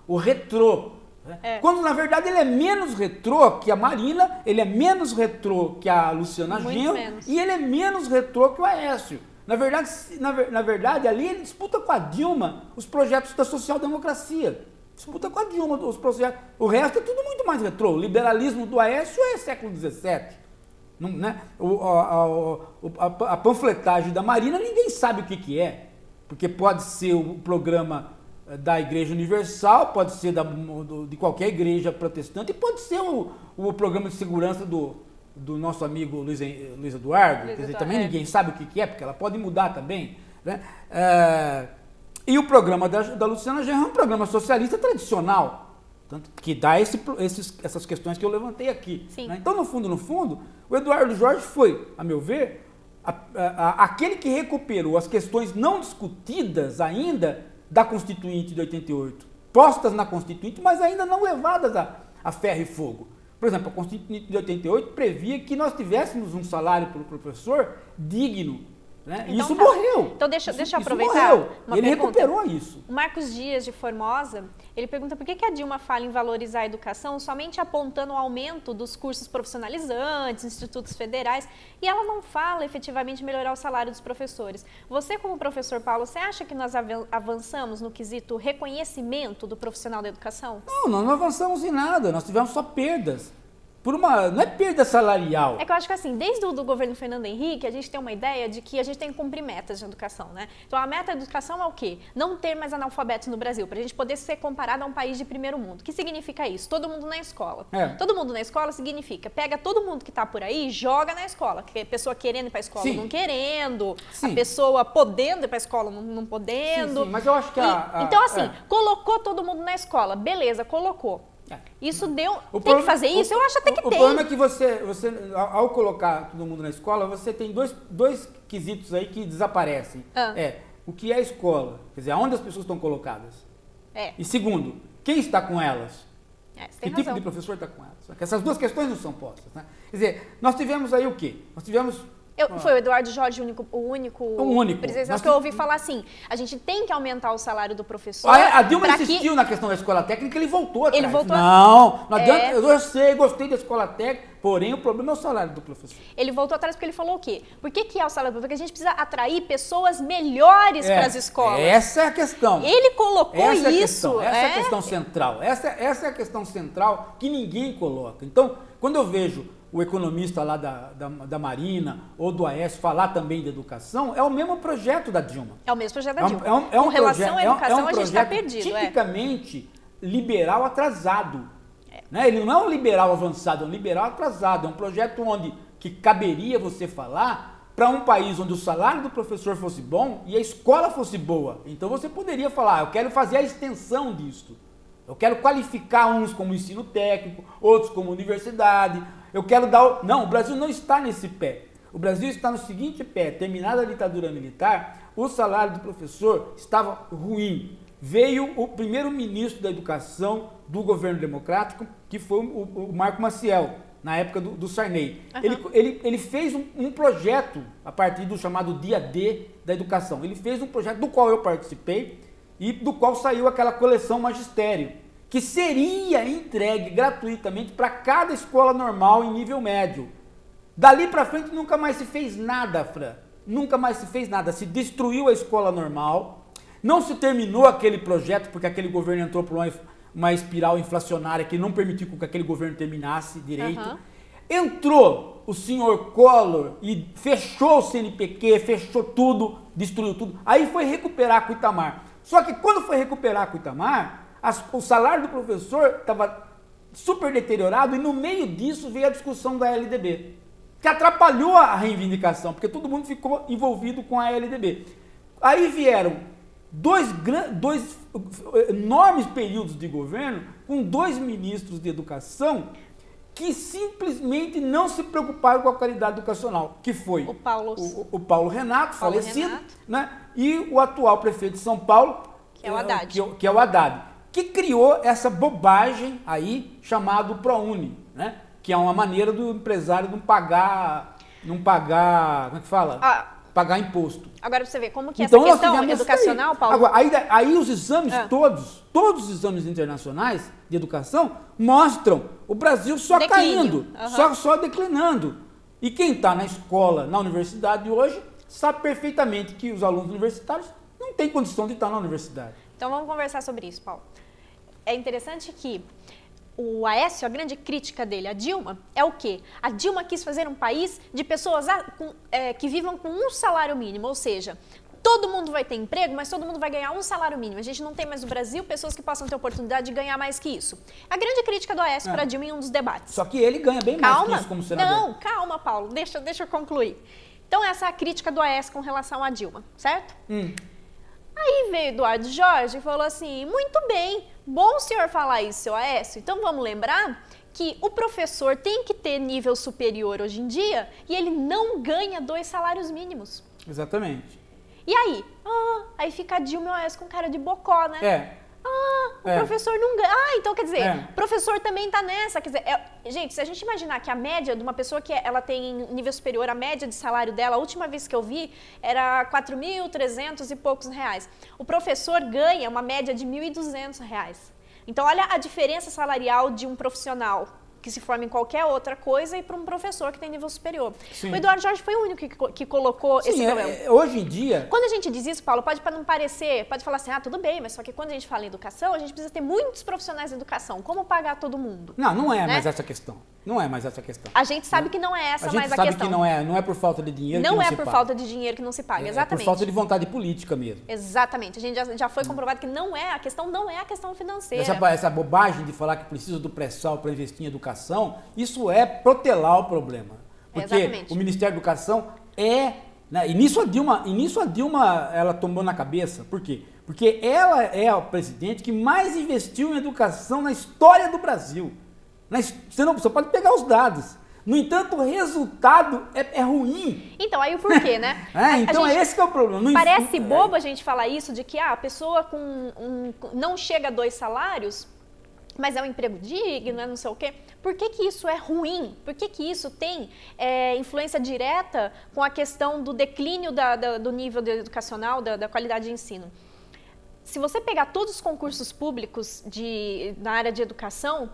o retrô. Né? Quando, na verdade, ele é menos retrô que a Marina, ele é menos retrô que a Luciana Genro e ele é menos retrô que o Aécio. Na verdade, ali ele disputa com a Dilma os projetos da social-democracia. Disputa com a Dilma os projetos. O resto é tudo muito mais retrô. O liberalismo do Aécio é século XVII. Não, né? A panfletagem da Marina ninguém sabe o que é, porque pode ser o programa da Igreja Universal, pode ser de qualquer igreja protestante, e pode ser o programa de segurança do nosso amigo Luiz Eduardo, quer dizer, também ninguém sabe o que é, porque ela pode mudar também. Né? E o programa da Luciana Genro é um programa socialista tradicional, tanto que dá essas questões que eu levantei aqui. Né? Então, no fundo, o Eduardo Jorge foi, a meu ver, aquele que recuperou as questões não discutidas ainda da Constituinte de 88, postas na Constituinte, mas ainda não levadas a ferro e fogo. Por exemplo, a Constituinte de 88 previa que nós tivéssemos um salário para o professor digno. Né? Então, isso morreu. Então deixa eu aproveitar. Ele recuperou isso. O Marcos Dias, de Formosa, ele pergunta por que a Dilma fala em valorizar a educação somente apontando o aumento dos cursos profissionalizantes, institutos federais, e ela não fala efetivamente melhorar o salário dos professores. Você, como professor Paulo, você acha que nós avançamos no quesito reconhecimento do profissional da educação? Não, nós não avançamos em nada, nós tivemos só perdas. Não é perda salarial. É que eu acho que assim, desde o governo Fernando Henrique, a gente tem uma ideia de que a gente tem que cumprir metas de educação, né? Então a meta da educação é o quê? Não ter mais analfabetos no Brasil, para a gente poder ser comparado a um país de primeiro mundo. O que significa isso? Todo mundo na escola. Todo mundo na escola significa, pega todo mundo que está por aí e joga na escola. A pessoa querendo ir para a escola, não querendo. Sim. A pessoa podendo ir para a escola, não podendo. Sim, mas eu acho que então assim, colocou todo mundo na escola. Beleza, colocou. Isso deu... Tem que fazer isso? Eu acho até que tem. O problema é que você, ao colocar todo mundo na escola, você tem dois quesitos aí que desaparecem. O que é a escola? Quer dizer, aonde as pessoas estão colocadas? E segundo, quem está com elas? Que tipo de professor está com elas? Essas duas questões não são postas. Né? Quer dizer, nós tivemos aí o quê? Nós tivemos... Foi o Eduardo Jorge o único presidente que eu ouvi falar assim, a gente tem que aumentar o salário do professor. A Dilma insistiu na questão da escola técnica, ele voltou atrás. Não adianta, eu gostei da escola técnica, porém o problema é o salário do professor. Ele voltou atrás porque ele falou o quê? Por que é o salário do professor? Porque a gente precisa atrair pessoas melhores para as escolas. Essa é a questão. Ele colocou isso. Essa é a questão central. Essa é a questão central que ninguém coloca. Então, quando eu vejo o economista lá da Marina ou do Aécio falar também de educação, é o mesmo projeto da Dilma. É o mesmo projeto da Dilma. Com relação à educação, a gente está perdido. Tipicamente liberal atrasado. Né? Ele não é um liberal avançado, é um liberal atrasado. É um projeto que caberia você falar para um país onde o salário do professor fosse bom e a escola fosse boa. Então você poderia falar, eu quero fazer a extensão disso. Eu quero qualificar uns como ensino técnico, outros como universidade. Eu quero dar... Não, o Brasil não está nesse pé. O Brasil está no seguinte pé. Terminada a ditadura militar, o salário do professor estava ruim. Veio o primeiro-ministro da educação do governo democrático, que foi o Marco Maciel, na época do Sarney. Ele fez um projeto, a partir do chamado Dia D da educação. Ele fez um projeto do qual eu participei e do qual saiu aquela coleção Magistério, que seria entregue gratuitamente para cada escola normal em nível médio. Dali para frente nunca mais se fez nada, Fran. Nunca mais se fez nada. Se destruiu a escola normal, não se terminou aquele projeto porque aquele governo entrou por uma espiral inflacionária que não permitiu que aquele governo terminasse direito. Entrou o senhor Collor e fechou o CNPq, fechou tudo, destruiu tudo. Aí foi recuperar com o Itamar. Só que quando foi recuperar com o Itamar, o salário do professor estava super deteriorado e no meio disso veio a discussão da LDB, que atrapalhou a reivindicação, porque todo mundo ficou envolvido com a LDB. Aí vieram dois enormes períodos de governo com 2 ministros de educação que simplesmente não se preocuparam com a qualidade educacional, que foi o Paulo Renato, falecido, né? E o atual prefeito de São Paulo, que é o Haddad. Que é o Haddad, que criou essa bobagem aí chamado ProUni, né? Que é uma maneira do empresário não pagar, como é que fala? Pagar imposto. Agora você vê como que então, essa questão educacional, Paulo... Agora, aí os exames todos os exames internacionais de educação mostram o Brasil só caindo, só declinando. E quem está na escola, na universidade hoje, sabe perfeitamente que os alunos universitários não têm condição de estar na universidade. Então vamos conversar sobre isso, Paulo. É interessante que o Aécio, a grande crítica dele, a Dilma, é o quê? A Dilma quis fazer um país de pessoas que vivam com um salário mínimo, ou seja, todo mundo vai ter emprego, mas todo mundo vai ganhar um salário mínimo. A gente não tem mais no Brasil pessoas que possam ter oportunidade de ganhar mais que isso. A grande crítica do Aécio para a Dilma em um dos debates. Só que ele ganha bem mais que isso como senador. Não, calma, Paulo, deixa eu concluir. Então essa é a crítica do Aécio com relação à Dilma, certo? Aí veio Eduardo Jorge e falou assim, muito bem, bom o senhor falar isso, seu Aécio. Então vamos lembrar que o professor tem que ter nível superior hoje em dia e ele não ganha 2 salários mínimos. Exatamente. E aí? Aí fica a Dilma e o Aécio com cara de bocó, né? O professor não ganha. Então quer dizer, professor também tá nessa. Quer dizer, gente, se a gente imaginar que a média de uma pessoa que ela tem nível superior, a média de salário dela, a última vez que eu vi, era 4.300 e poucos reais. O professor ganha uma média de 1.200 reais. Então olha a diferença salarial de um profissional que se forma em qualquer outra coisa e para um professor que tem nível superior. Sim. O Eduardo Jorge foi o único que colocou esse problema. Hoje em dia... Quando a gente diz isso, Paulo, pode não parecer, pode falar assim, tudo bem, mas só que quando a gente fala em educação, a gente precisa ter muitos profissionais de educação. Como pagar todo mundo? Não é mais essa questão. Não é mais essa questão. A gente sabe que não é essa mais a questão. A gente sabe que não é por falta de dinheiro que não se paga. Não é por falta de dinheiro que não se paga, exatamente. É por falta de vontade política mesmo. Exatamente. A gente já foi comprovado que a questão não é a questão financeira. Essa bobagem de falar que precisa do pré-sal para investir em educação, isso é protelar o problema. Porque o Ministério da Educação né, e nisso a Dilma ela tomou na cabeça. Por quê? Porque ela é a presidente que mais investiu em educação na história do Brasil. Você pode pegar os dados. No entanto, o resultado é ruim. Então, aí o porquê, né? Esse que é o problema. Parece bobo a gente falar isso, de que a pessoa não chega a 2 salários, mas é um emprego digno, não sei o quê. Por que isso é ruim? Por que isso tem influência direta com a questão do declínio do nível educacional, da qualidade de ensino? Se você pegar todos os concursos públicos na área de educação,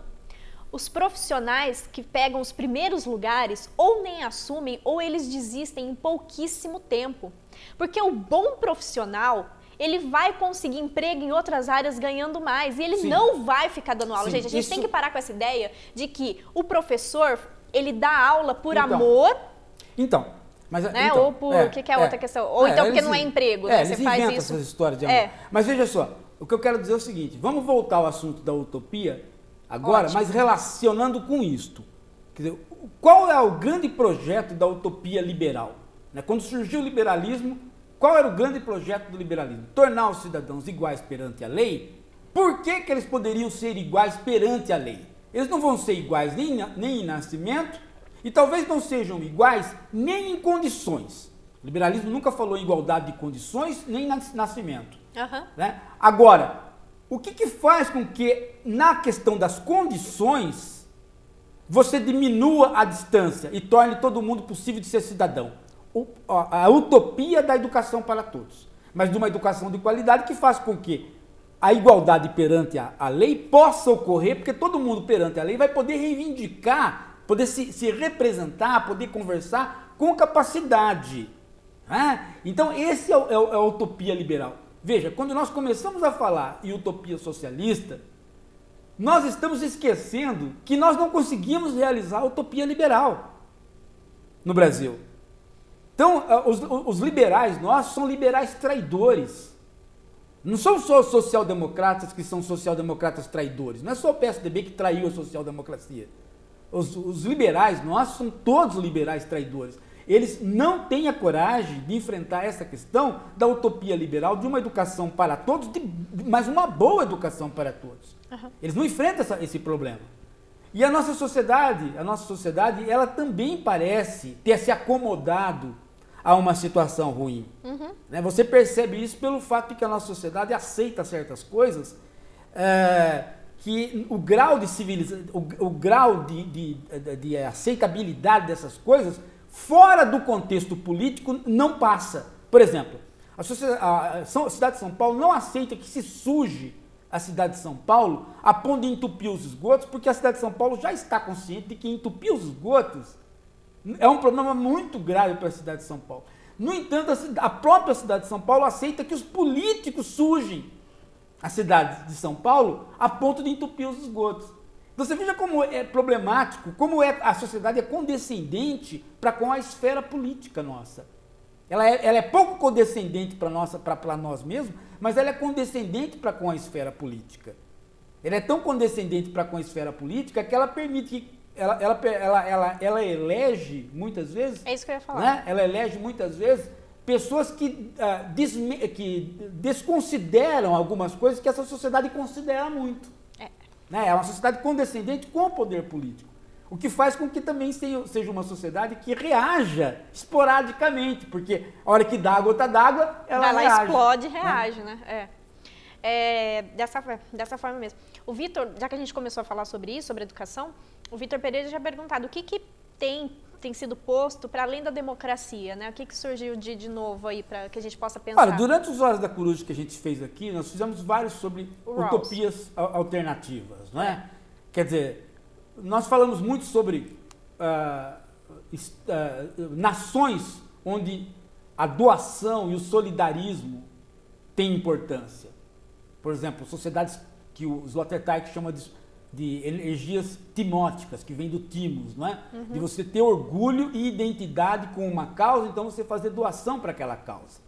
os profissionais que pegam os primeiros lugares ou nem assumem ou eles desistem em pouquíssimo tempo. Porque o bom profissional, ele vai conseguir emprego em outras áreas ganhando mais e ele não vai ficar dando aula. Gente, a gente tem que parar com essa ideia de que o professor, ele dá aula por amor. Ou por que é outra questão? Ou então porque não é emprego, né? Você faz isso. Essas histórias de amor. Mas veja só, o que eu quero dizer é o seguinte, vamos voltar ao assunto da utopia agora, mas relacionando com isto. Quer dizer, qual é o grande projeto da utopia liberal? Quando surgiu o liberalismo, qual era o grande projeto do liberalismo? Tornar os cidadãos iguais perante a lei. Por que eles poderiam ser iguais perante a lei? Eles não vão ser iguais nem em nascimento e talvez não sejam iguais nem em condições. O liberalismo nunca falou em igualdade de condições nem em nascimento. Né? Agora, o que faz com que, na questão das condições, você diminua a distância e torne todo mundo possível de ser cidadão? A utopia da educação para todos, mas de uma educação de qualidade que faz com que a igualdade perante a lei possa ocorrer, porque todo mundo perante a lei vai poder reivindicar, poder se representar, poder conversar com capacidade. Então, esse é a utopia liberal. Veja, quando nós começamos a falar em utopia socialista, nós estamos esquecendo que nós não conseguimos realizar a utopia liberal no Brasil. Então, os liberais nossos são liberais traidores. Não são só os social-democratas que são social-democratas traidores. Não é só o PSDB que traiu a social-democracia. Os liberais nossos são todos liberais traidores. eles não têm a coragem de enfrentar essa questão da utopia liberal, de uma educação para todos, mas uma boa educação para todos. Uhum. Eles não enfrentam esse problema. E a nossa sociedade, ela também parece ter se acomodado a uma situação ruim. Uhum. Né? Você percebe isso pelo fato de que a nossa sociedade aceita certas coisas, que o grau de civilização, o grau de aceitabilidade dessas coisas, fora do contexto político, não passa. Por exemplo, a cidade de São Paulo não aceita que se suje a cidade de São Paulo a ponto de entupir os esgotos, porque a cidade de São Paulo já está consciente de que entupir os esgotos é um problema muito grave para a cidade de São Paulo. No entanto, a própria cidade de São Paulo aceita que os políticos sujem a cidade de São Paulo a ponto de entupir os esgotos. Então você veja como é problemático, como a sociedade é condescendente para com a esfera política nossa. Ela é pouco condescendente para nós mesmos, mas ela é condescendente para com a esfera política. Ela é tão condescendente para com a esfera política que ela permite que ela elege muitas vezes... É isso que eu ia falar. Né? Ela elege muitas vezes pessoas que desconsideram algumas coisas que essa sociedade considera muito. Né? É uma sociedade condescendente com o poder político. O que faz com que também seja uma sociedade que reaja esporadicamente, porque a hora que dá a gota d'água, ela reage. Ela explode e reage, né? Dessa forma mesmo. O Vitor, já que a gente começou a falar sobre isso, sobre educação, o Vitor Pereira já perguntado o que tem sido posto para além da democracia, né? O que surgiu de novo aí para que a gente possa pensar? Olha, durante os Horas da Coruja que a gente fez aqui, nós fizemos vários sobre utopias alternativas, não é? Quer dizer, nós falamos muito sobre nações onde a doação e o solidarismo têm importância. Por exemplo, sociedades que o Sloterdijk chama de energias timóticas, que vem do timos, não é? Uhum. De você ter orgulho e identidade com uma causa, então você fazer doação para aquela causa.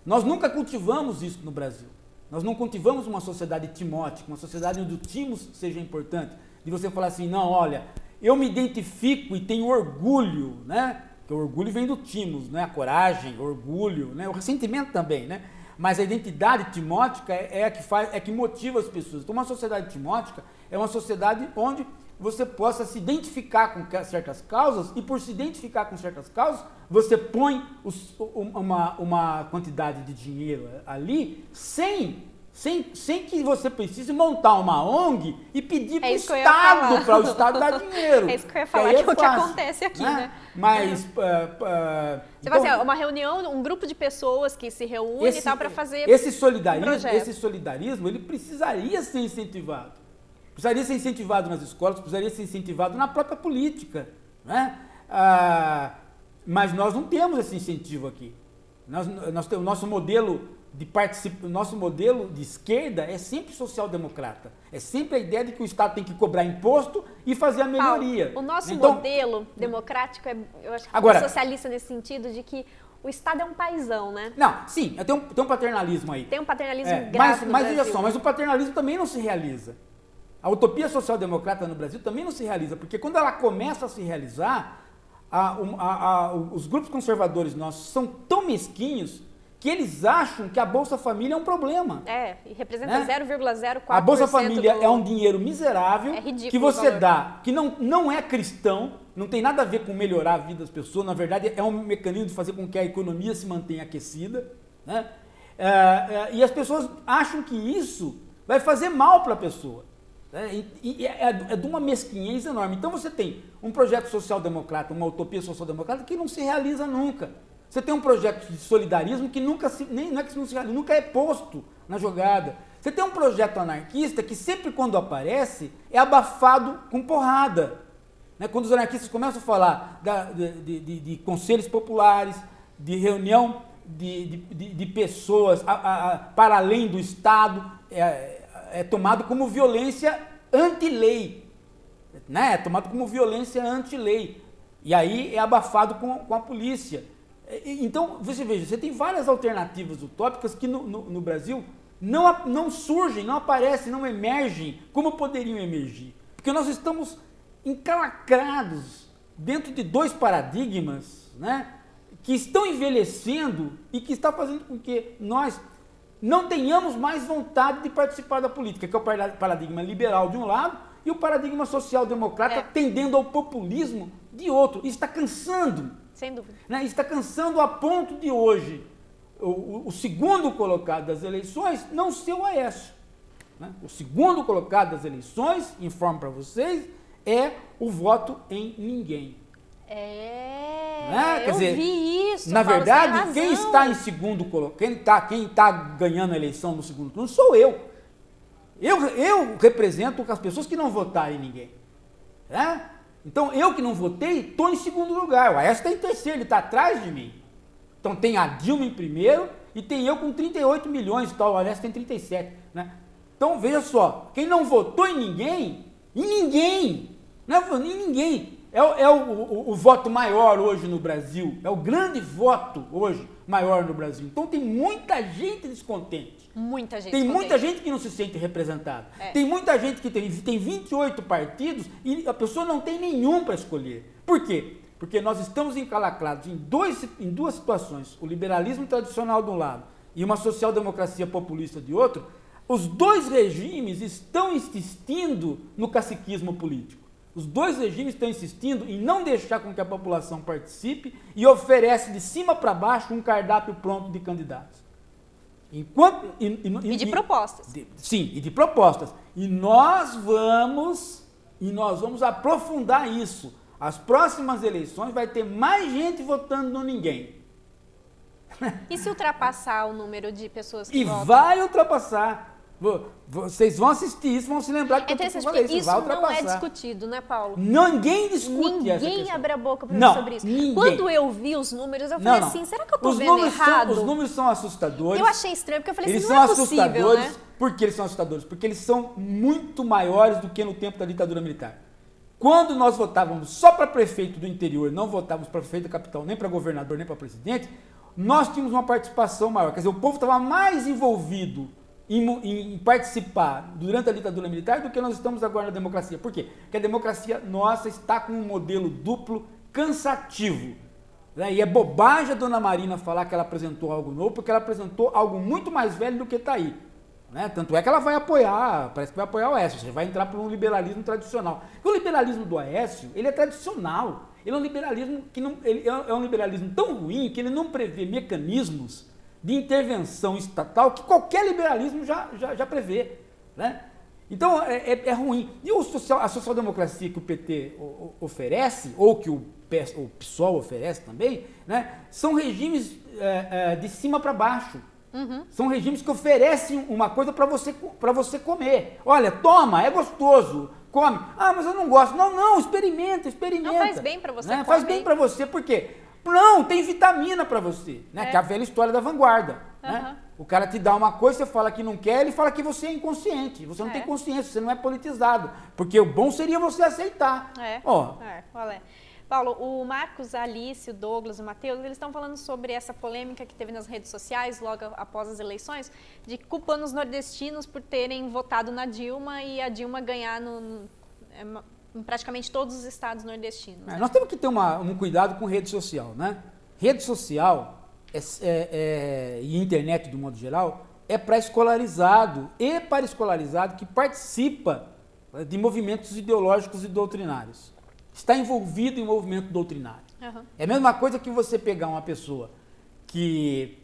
Nós nunca cultivamos isso no Brasil. Nós não cultivamos uma sociedade timótica, uma sociedade onde o timos seja importante. De você falar assim, não, olha, eu me identifico e tenho orgulho, né? Porque o orgulho vem do timos, né? A coragem, o orgulho, né? O ressentimento também, né? Mas a identidade timótica é a que motiva as pessoas. Então, uma sociedade timótica é uma sociedade onde você possa se identificar com certas causas e, por se identificar com certas causas, você põe uma quantidade de dinheiro ali sem que você precise montar uma ONG e pedir para o Estado dar dinheiro. É isso que eu ia falar, que é o que acontece aqui, né? Mas... Você vai assim, uma reunião, um grupo de pessoas que se reúne e tal para fazer esse solidarismo, ele precisaria ser incentivado. Precisaria ser incentivado nas escolas, precisaria ser incentivado na própria política, né? Mas nós não temos esse incentivo aqui. Nós temos o nosso modelo nosso modelo de esquerda é sempre social-democrata. É sempre a ideia de que o Estado tem que cobrar imposto e fazer a melhoria. Paulo, o nosso modelo democrático eu acho que é socialista nesse sentido de que o Estado é um paizão, né? Não, sim, tem um paternalismo aí. Tem um paternalismo grave mas veja só, mas o paternalismo também não se realiza. A utopia social-democrata no Brasil também não se realiza, porque quando ela começa a se realizar, os grupos conservadores nossos são tão mesquinhos que eles acham que a Bolsa Família é um problema. E representa 0,04%. A Bolsa Família é um dinheiro miserável que você dá, que não é cristão, não tem nada a ver com melhorar a vida das pessoas, na verdade é um mecanismo de fazer com que a economia se mantenha aquecida, né? E as pessoas acham que isso vai fazer mal para a pessoa. E é de uma mesquinhez enorme. Então você tem um projeto social-democrata, uma utopia social-democrata que não se realiza nunca. Você tem um projeto de solidarismo que nunca é posto na jogada. Você tem um projeto anarquista que sempre quando aparece é abafado com porrada. Né? Quando os anarquistas começam a falar de conselhos populares, de reunião de pessoas para além do Estado, é tomado como violência anti-lei. Né? É tomado como violência anti-lei. E aí é abafado com a polícia. Então, você veja, você tem várias alternativas utópicas que no Brasil não surgem, não aparecem, não emergem como poderiam emergir. Porque nós estamos encalacrados dentro de dois paradigmas né, que estão envelhecendo e que está fazendo com que nós não tenhamos mais vontade de participar da política, que é o paradigma liberal de um lado e o paradigma social-democrata tendendo ao populismo de outro. Isso está cansando. Sem dúvida. Né? Isso está cansando a ponto de hoje o segundo colocado das eleições não ser o Aécio. Né? O segundo colocado das eleições, informo para vocês, é o voto em ninguém. Quer dizer, vi isso. Na Paulo, verdade, quem está em segundo colocado, quem está ganhando a eleição no segundo turno sou eu. Eu represento as pessoas que não votaram em ninguém. Né? Então, eu que não votei, estou em segundo lugar. O Aécio está em terceiro, ele está atrás de mim. Então, tem a Dilma em primeiro e tem eu com 38 milhões, o Aécio tem 37. Né? Então, veja só, quem não votou em ninguém, é o voto maior hoje no Brasil, é o grande voto hoje maior no Brasil. Então, tem muita gente descontente. Muita gente. Tem muita gente que não se sente representada. Tem muita gente que tem 28 partidos e a pessoa não tem nenhum para escolher. Por quê? Porque nós estamos encalacrados em duas situações. O liberalismo tradicional de um lado e uma social-democracia populista de outro. Os dois regimes estão insistindo no caciquismo político. Os dois regimes estão insistindo em não deixar com que a população participe e oferece de cima para baixo um cardápio pronto de candidatos. E de propostas. Sim, e de propostas. E nós vamos aprofundar isso. As próximas eleições vai ter mais gente votando no ninguém. E se ultrapassar o número de pessoas que votam? E vai ultrapassar. Vocês vão assistir isso, vão se lembrar que eu falei, isso não é discutido, né, Paulo? Ninguém discute essa questão. Ninguém abre a boca para mim sobre isso. Ninguém. Quando eu vi os números, eu falei assim, será que eu estou vendo errado? Os números são assustadores. Eu achei estranho, porque eu falei assim, não é possível, né? Por que eles são assustadores? Porque eles são muito maiores do que no tempo da ditadura militar. Quando nós votávamos só para prefeito do interior, não votávamos para prefeito da capital, nem para governador, nem para presidente, nós tínhamos uma participação maior. Quer dizer, o povo estava mais envolvido em participar durante a ditadura militar do que nós estamos agora na democracia. Por quê? Porque a democracia nossa está com um modelo duplo cansativo. Né? E é bobagem a dona Marina falar que ela apresentou algo novo, porque ela apresentou algo muito mais velho do que está aí. Né? Tanto é que ela vai apoiar, parece que vai apoiar o Aécio, você vai entrar por um liberalismo tradicional. O liberalismo do Aécio, ele é tradicional. Ele é um liberalismo é um liberalismo tão ruim que ele não prevê mecanismos de intervenção estatal que qualquer liberalismo já prevê. Né? Então, é ruim. E a social-democracia que o PT oferece, ou que o PSOL oferece também, né, são regimes de cima para baixo. Uhum. São regimes que oferecem uma coisa para você comer. Olha, toma, é gostoso, come. Ah, mas eu não gosto. Não, experimenta. Não faz bem para você. Né? Faz bem para você, por quê? Não, tem vitamina para você, né? Que é a velha história da vanguarda. Uhum. Né? O cara te dá uma coisa, você fala que não quer, ele fala que você é inconsciente. Você não tem consciência, você não é politizado. Porque o bom seria você aceitar. Paulo, o Marcos, a Alice, o Douglas, o Matheus, eles estão falando sobre essa polêmica que teve nas redes sociais logo após as eleições, de culpando os nordestinos por terem votado na Dilma e a Dilma ganhar em praticamente todos os estados nordestinos. Né? Nós temos que ter um cuidado com rede social, né? Rede social e internet, de modo geral, é para escolarizado e para escolarizado que participa de movimentos ideológicos e doutrinários. Está envolvido em movimento doutrinário. Uhum. É a mesma coisa que você pegar uma pessoa que...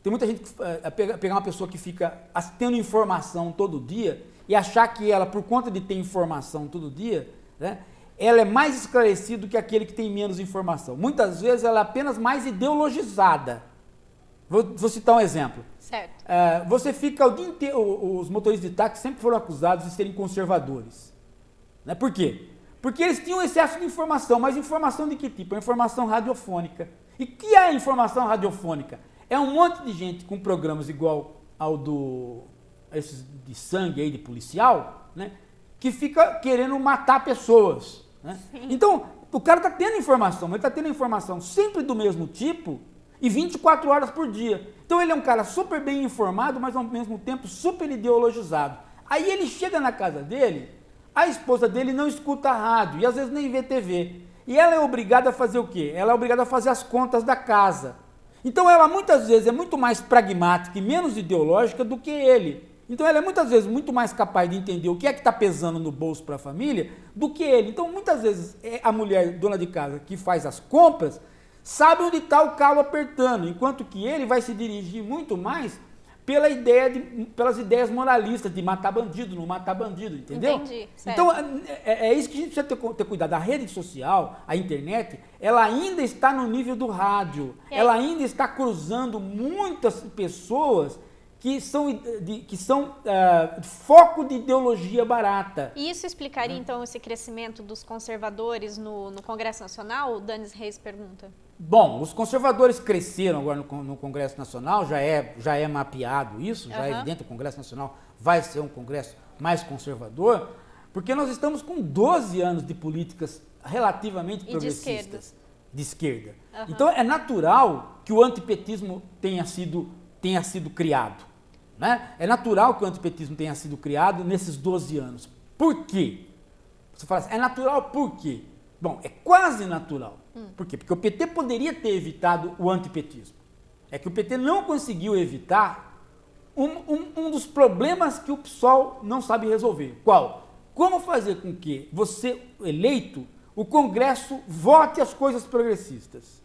Tem muita gente que pegar uma pessoa que fica tendo informação todo dia e achar que ela, por conta de ter informação todo dia, né, ela é mais esclarecida do que aquele que tem menos informação. Muitas vezes ela é apenas mais ideologizada. Vou citar um exemplo. Certo. Você fica o dia inteiro... Os motoristas de táxi sempre foram acusados de serem conservadores. Né? Por quê? Porque eles tinham excesso de informação, mas informação de que tipo? A informação radiofônica. E o que é a informação radiofônica? É um monte de gente com programas igual ao esses de sangue aí, de policial, né? Que fica querendo matar pessoas. Né? Então, o cara está tendo informação, mas ele está tendo informação sempre do mesmo tipo e 24 horas por dia. Então ele é um cara super bem informado, mas ao mesmo tempo super ideologizado. Aí ele chega na casa dele... A esposa dele não escuta rádio e às vezes nem vê TV. E ela é obrigada a fazer o quê? Ela é obrigada a fazer as contas da casa. Então ela muitas vezes é muito mais pragmática e menos ideológica do que ele. Então ela é muitas vezes muito mais capaz de entender o que é que está pesando no bolso para a família do que ele. Então muitas vezes a mulher dona de casa que faz as compras sabe onde está o calo apertando, enquanto que ele vai se dirigir muito mais pelas ideias moralistas de matar bandido, não matar bandido, entendeu? Entendi, certo. Então é isso que a gente precisa ter cuidado. A rede social, a internet, ela ainda está no nível do rádio, ela ainda está cruzando muitas pessoas que são foco de ideologia barata. E isso explicaria, então, esse crescimento dos conservadores no Congresso Nacional? O Danis Reis pergunta. Bom, os conservadores cresceram agora no Congresso Nacional, já é mapeado isso, já é evidente, o Congresso Nacional vai ser um Congresso mais conservador, porque nós estamos com 12 anos de políticas relativamente progressistas. De esquerda. Então é natural que o antipetismo tenha sido criado. Né? É natural que o antipetismo tenha sido criado nesses 12 anos. Por quê? Você fala assim, é natural por quê? Bom, é quase natural. Por quê? Porque o PT poderia ter evitado o antipetismo. É que o PT não conseguiu evitar um dos problemas que o PSOL não sabe resolver. Qual? Como fazer com que você, eleito, o Congresso vote as coisas progressistas?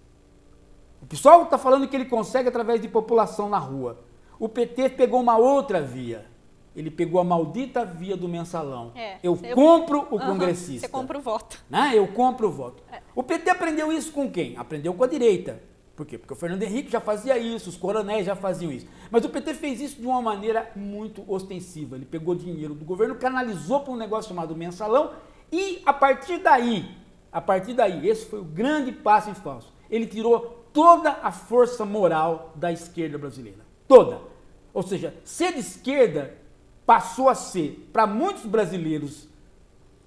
O PSOL está falando que ele consegue através de população na rua. O PT pegou uma outra via. Ele pegou a maldita via do mensalão. Eu compro o congressista. Você compra o voto. Né? Eu compro o voto. O PT aprendeu isso com quem? Aprendeu com a direita. Por quê? Porque o Fernando Henrique já fazia isso, os coronéis já faziam isso. Mas o PT fez isso de uma maneira muito ostensiva. Ele pegou dinheiro do governo, canalizou para um negócio chamado mensalão e a partir daí, esse foi o grande passo em falso. Ele tirou toda a força moral da esquerda brasileira. Toda. Ou seja, ser de esquerda passou a ser, para muitos brasileiros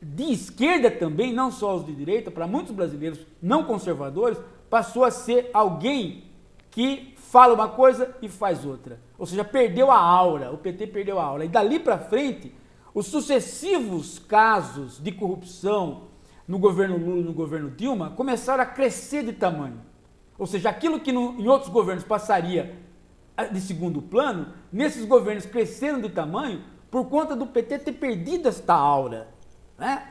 de esquerda também, não só os de direita, para muitos brasileiros não conservadores, passou a ser alguém que fala uma coisa e faz outra. Ou seja, perdeu a aura, o PT perdeu a aura. E dali para frente, os sucessivos casos de corrupção no governo Lula e no governo Dilma começaram a crescer de tamanho. Ou seja, aquilo que em outros governos passaria de segundo plano, nesses governos cresceram de tamanho por conta do PT ter perdido esta aura. Né?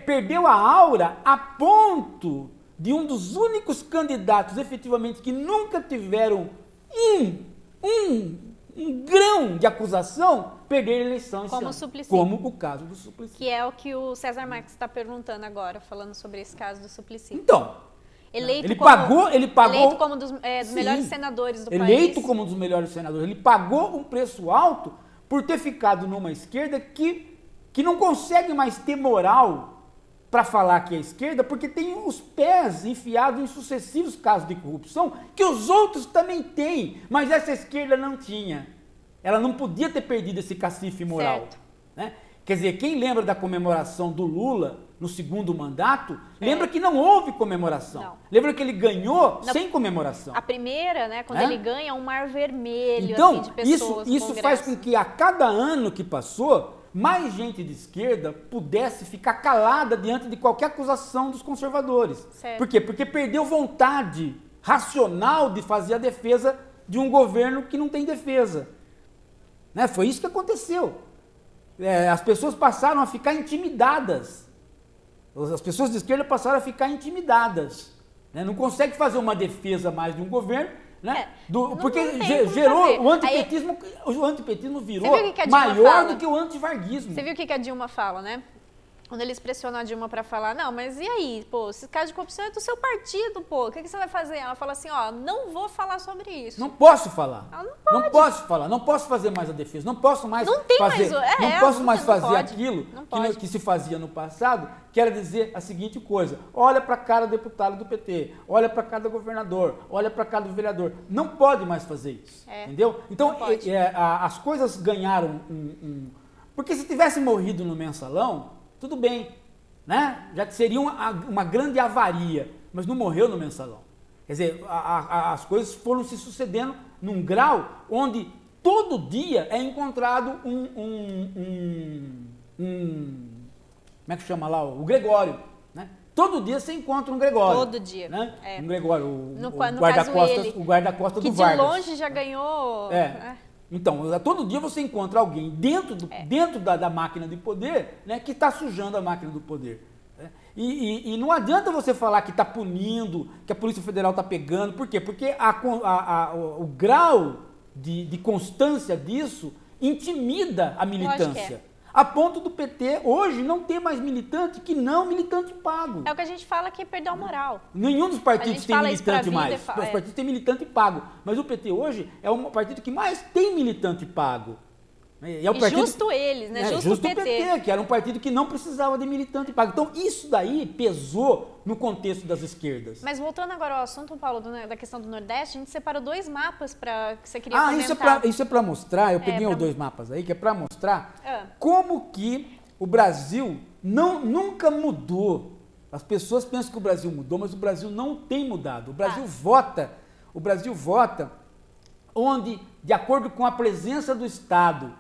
Perdeu a aura a ponto de um dos únicos candidatos efetivamente que nunca tiveram um grão de acusação perder a eleição esse ano. Suplicy. Como o caso do Suplicy. Que é o que o César Marques está perguntando agora, falando sobre esse caso do Suplicy. Então, ele pagou como um dos melhores senadores do país. Eleito como um dos melhores senadores. Ele pagou um preço alto por ter ficado numa esquerda que não consegue mais ter moral para falar que é esquerda, porque tem os pés enfiados em sucessivos casos de corrupção que os outros também têm, mas essa esquerda não tinha. Ela não podia ter perdido esse cacife moral. Né? Quer dizer, quem lembra da comemoração do Lula no segundo mandato, lembra que não houve comemoração. Não. Lembra que ele ganhou sem comemoração. A primeira, né, quando ele ganha, um mar vermelho então, assim, de pessoas. Isso faz com que a cada ano que passou, mais gente de esquerda pudesse ficar calada diante de qualquer acusação dos conservadores. Certo. Por quê? Porque perdeu vontade racional de fazer a defesa de um governo que não tem defesa. Né? Foi isso que aconteceu. As pessoas passaram a ficar intimidadas. As pessoas de esquerda passaram a ficar intimidadas. Né? Não consegue fazer uma defesa mais de um governo, né? Porque gerou o antipetismo. O antipetismo virou maior do que o antivarguismo. Você viu o que a Dilma fala, né? Quando eles pressionam a Dilma para falar, não, mas e aí, pô, esse caso de corrupção é do seu partido, pô, o que você vai fazer? Ela fala assim, ó, não vou falar sobre isso. Não posso falar. Ela não pode. Não posso falar, não posso fazer mais a defesa, não posso mais fazer aquilo que se fazia no passado, que era dizer a seguinte coisa, olha para cada deputado do PT, olha para cada governador, olha para cada vereador. Não pode mais fazer isso, entendeu? Então, as coisas ganharam Porque se tivesse morrido no mensalão, tudo bem, né? Já que seria uma grande avaria, mas não morreu no mensalão. Quer dizer, as coisas foram se sucedendo num grau onde todo dia é encontrado como é que chama lá? O Gregório, né? Todo dia você encontra um Gregório. Todo dia. Né? É. Um Gregório, No o caso guarda-costas que do Vargas. de longe já ganhou... Então, todo dia você encontra alguém dentro da máquina de poder, né, que está sujando a máquina do poder. Né? E não adianta você falar que está punindo, que a Polícia Federal está pegando. Por quê? Porque o grau de constância disso intimida a militância. A ponto do PT hoje não ter mais militante que não militante pago. É o que a gente fala que perdeu a moral. Nenhum dos partidos tem militante mais. Os partidos têm militante pago. Mas o PT hoje é um partido que mais tem militante pago. É o partido, justo eles, né? Justo o PT, que era um partido que não precisava de militante pago. Então, isso daí pesou no contexto das esquerdas. Mas voltando agora ao assunto, Paulo, da questão do Nordeste, a gente separou 2 mapas que você queria comentar. Isso é para mostrar, eu peguei os 2 mapas aí, que é para mostrar como que o Brasil nunca mudou. As pessoas pensam que o Brasil mudou, mas o Brasil não tem mudado. O Brasil vota onde, de acordo com a presença do Estado,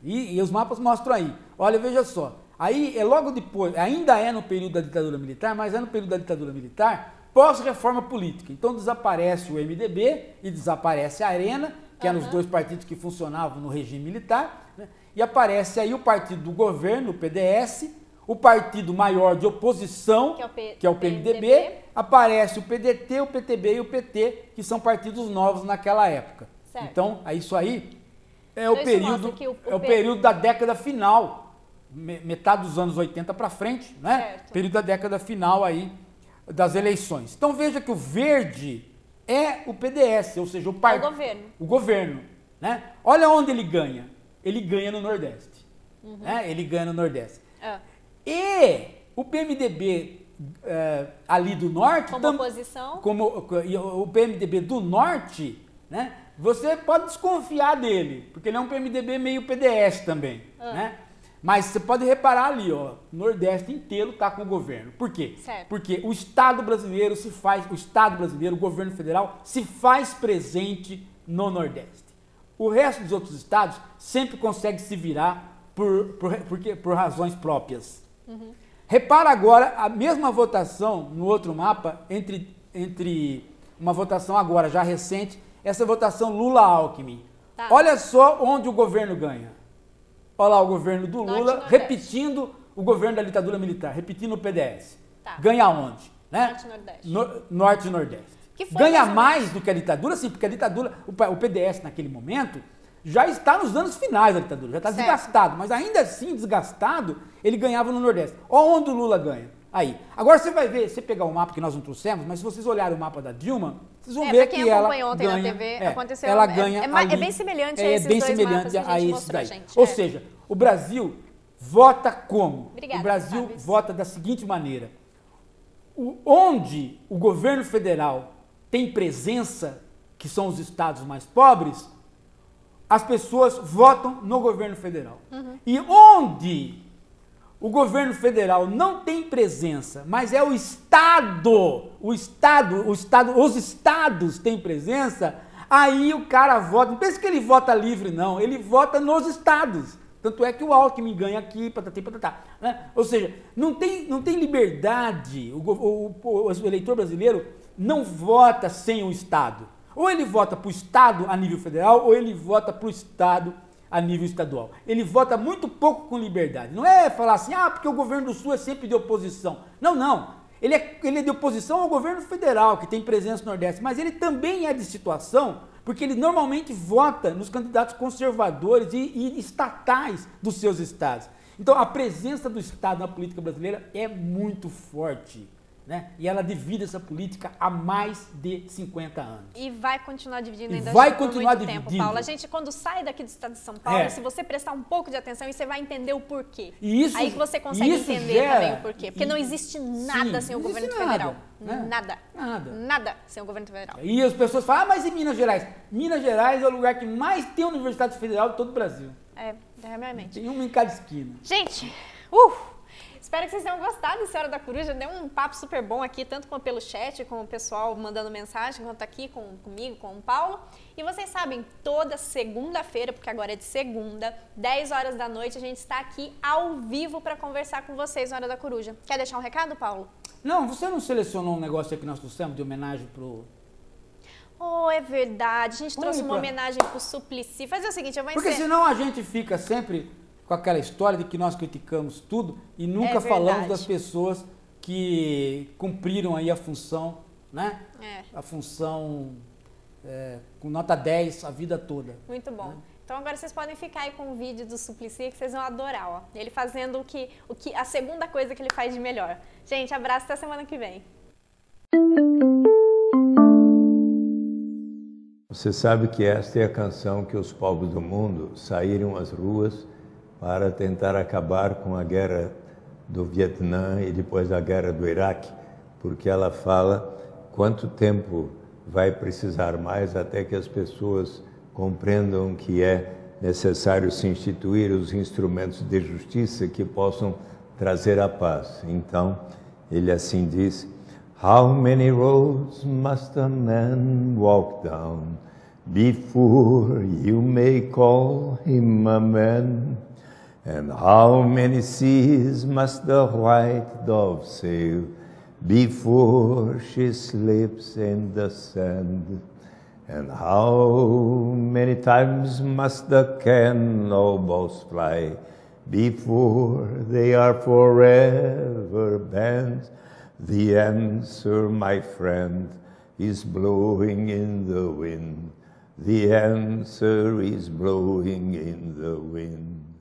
e os mapas mostram aí. Olha, veja só. Aí é logo depois, ainda é no período da ditadura militar, mas é no período da ditadura militar, pós-reforma política. Então desaparece o MDB e desaparece a Arena, que eram os 2 partidos que funcionavam no regime militar, né? E aparece aí o partido do governo, o PDS, o partido maior de oposição, que é o PMDB, aparece o PDT, o PTB e o PT, que são partidos novos naquela época. Certo. Então, isso aí é o período da década final, metade dos anos 80 para frente, né? Certo. Período da década final aí das eleições. Então veja que o verde é o PDS, ou seja, o governo, né? Olha onde ele ganha. Ele ganha no Nordeste. Né? Ele ganha no Nordeste. E o PMDB ali do Norte... Como oposição? O PMDB do Norte, né? Você pode desconfiar dele, porque ele é um PMDB meio PDS também, né? Mas você pode reparar ali, ó, o Nordeste inteiro está com o governo. Por quê? Certo. Porque o Estado brasileiro o governo federal se faz presente no Nordeste. O resto dos outros estados sempre consegue se virar por razões próprias. Repara agora a mesma votação no outro mapa entre uma votação agora já recente, essa votação Lula-Alckmin. Tá. Olha só onde o governo ganha. Olha lá o governo do Lula repetindo o governo da ditadura militar, repetindo o PDS. Tá. Ganha onde? Né? Norte e Nordeste. Norte e Nordeste. Ganha mais do que a ditadura, sim, porque a ditadura, o PDS naquele momento, já está nos anos finais da ditadura, já está desgastado, mas ainda assim desgastado, ele ganhava no Nordeste. Olha onde o Lula ganha. Aí. Agora você vai ver, você pegar o mapa que nós não trouxemos, mas se vocês olharem o mapa da Dilma, vocês vão ver que ela ganha. Ontem na TV, aconteceu, ela ganha é bem semelhante a esses dois mapas que a gente mostrou, gente. Ou seja, o Brasil vota como? Obrigada, o Brasil vota da seguinte maneira. Onde o governo federal tem presença, que são os estados mais pobres, as pessoas votam no governo federal. E onde o governo federal não tem presença, mas é os estados têm presença, aí o cara vota, não pensa que ele vota livre não, ele vota nos estados. Tanto é que o Alckmin ganha aqui, patati, patatá, né? Ou seja, não tem liberdade, o eleitor brasileiro não vota sem o Estado. Ou ele vota para o Estado a nível federal, ou ele vota para o Estado a nível estadual. Ele vota muito pouco com liberdade. Não é falar assim, porque o governo do Sul é sempre de oposição. Não. Ele é de oposição ao governo federal, que tem presença no Nordeste, mas ele também é de situação, porque ele normalmente vota nos candidatos conservadores e estatais dos seus estados. Então, a presença do Estado na política brasileira é muito forte. Né? E ela divide essa política há mais de 50 anos. E vai continuar dividindo ainda por muito tempo, Paulo. A gente, quando sai daqui do estado de São Paulo, se você prestar um pouco de atenção, você vai entender o porquê. Aí que você consegue entender também o porquê. Porque não existe nada sem o governo federal. Né? Nada sem o governo federal. E as pessoas falam, mas e Minas Gerais? Minas Gerais é o lugar que mais tem universidade federal de todo o Brasil. Realmente. Tem uma em cada esquina. Gente, espero que vocês tenham gostado dessa Hora da Coruja. Deu um papo super bom aqui, tanto pelo chat, com o pessoal mandando mensagem, quanto aqui comigo, com o Paulo. E vocês sabem, toda segunda-feira, porque agora é de segunda, 10 horas da noite, a gente está aqui ao vivo para conversar com vocês na Hora da Coruja. Quer deixar um recado, Paulo? Não, você não selecionou um negócio aqui que nós trouxemos de homenagem pro... Oh, é verdade. A gente trouxe uma homenagem pro Suplicy. Fazer o seguinte, eu vou Porque senão a gente fica sempre com aquela história de que nós criticamos tudo e nunca falamos das pessoas que cumpriram aí a função, né? A função com nota 10 a vida toda. Muito bom. Né? Então agora vocês podem ficar aí com o vídeo do Suplicy que vocês vão adorar, ó. Ele fazendo a segunda coisa que ele faz de melhor. Gente, abraço, até semana que vem. Você sabe que esta é a canção que os povos do mundo saíram às ruas para tentar acabar com a guerra do Vietnã e depois a guerra do Iraque, porque ela fala quanto tempo vai precisar mais até que as pessoas compreendam que é necessário se instituir os instrumentos de justiça que possam trazer a paz. Então, ele assim diz: How many roads must a man walk down before you may call him a man? And how many seas must the white dove sail before she sleeps in the sand? And how many times must the cannonballs fly before they are forever banned? The answer, my friend, is blowing in the wind. The answer is blowing in the wind.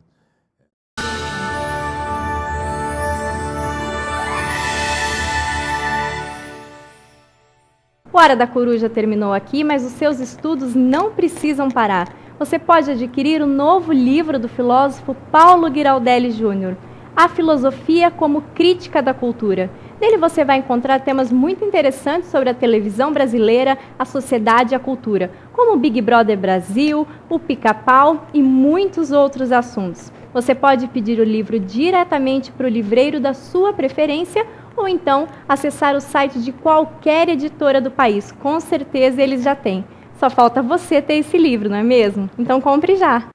O Hora da Coruja terminou aqui, mas os seus estudos não precisam parar. Você pode adquirir o novo livro do filósofo Paulo Giraldelli Jr., A Filosofia como Crítica da Cultura. Nele você vai encontrar temas muito interessantes sobre a televisão brasileira, a sociedade e a cultura, como o Big Brother Brasil, o Pica-Pau e muitos outros assuntos. Você pode pedir o livro diretamente para o livreiro da sua preferência ou então acessar o site de qualquer editora do país. Com certeza eles já têm. Só falta você ter esse livro, não é mesmo? Então compre já!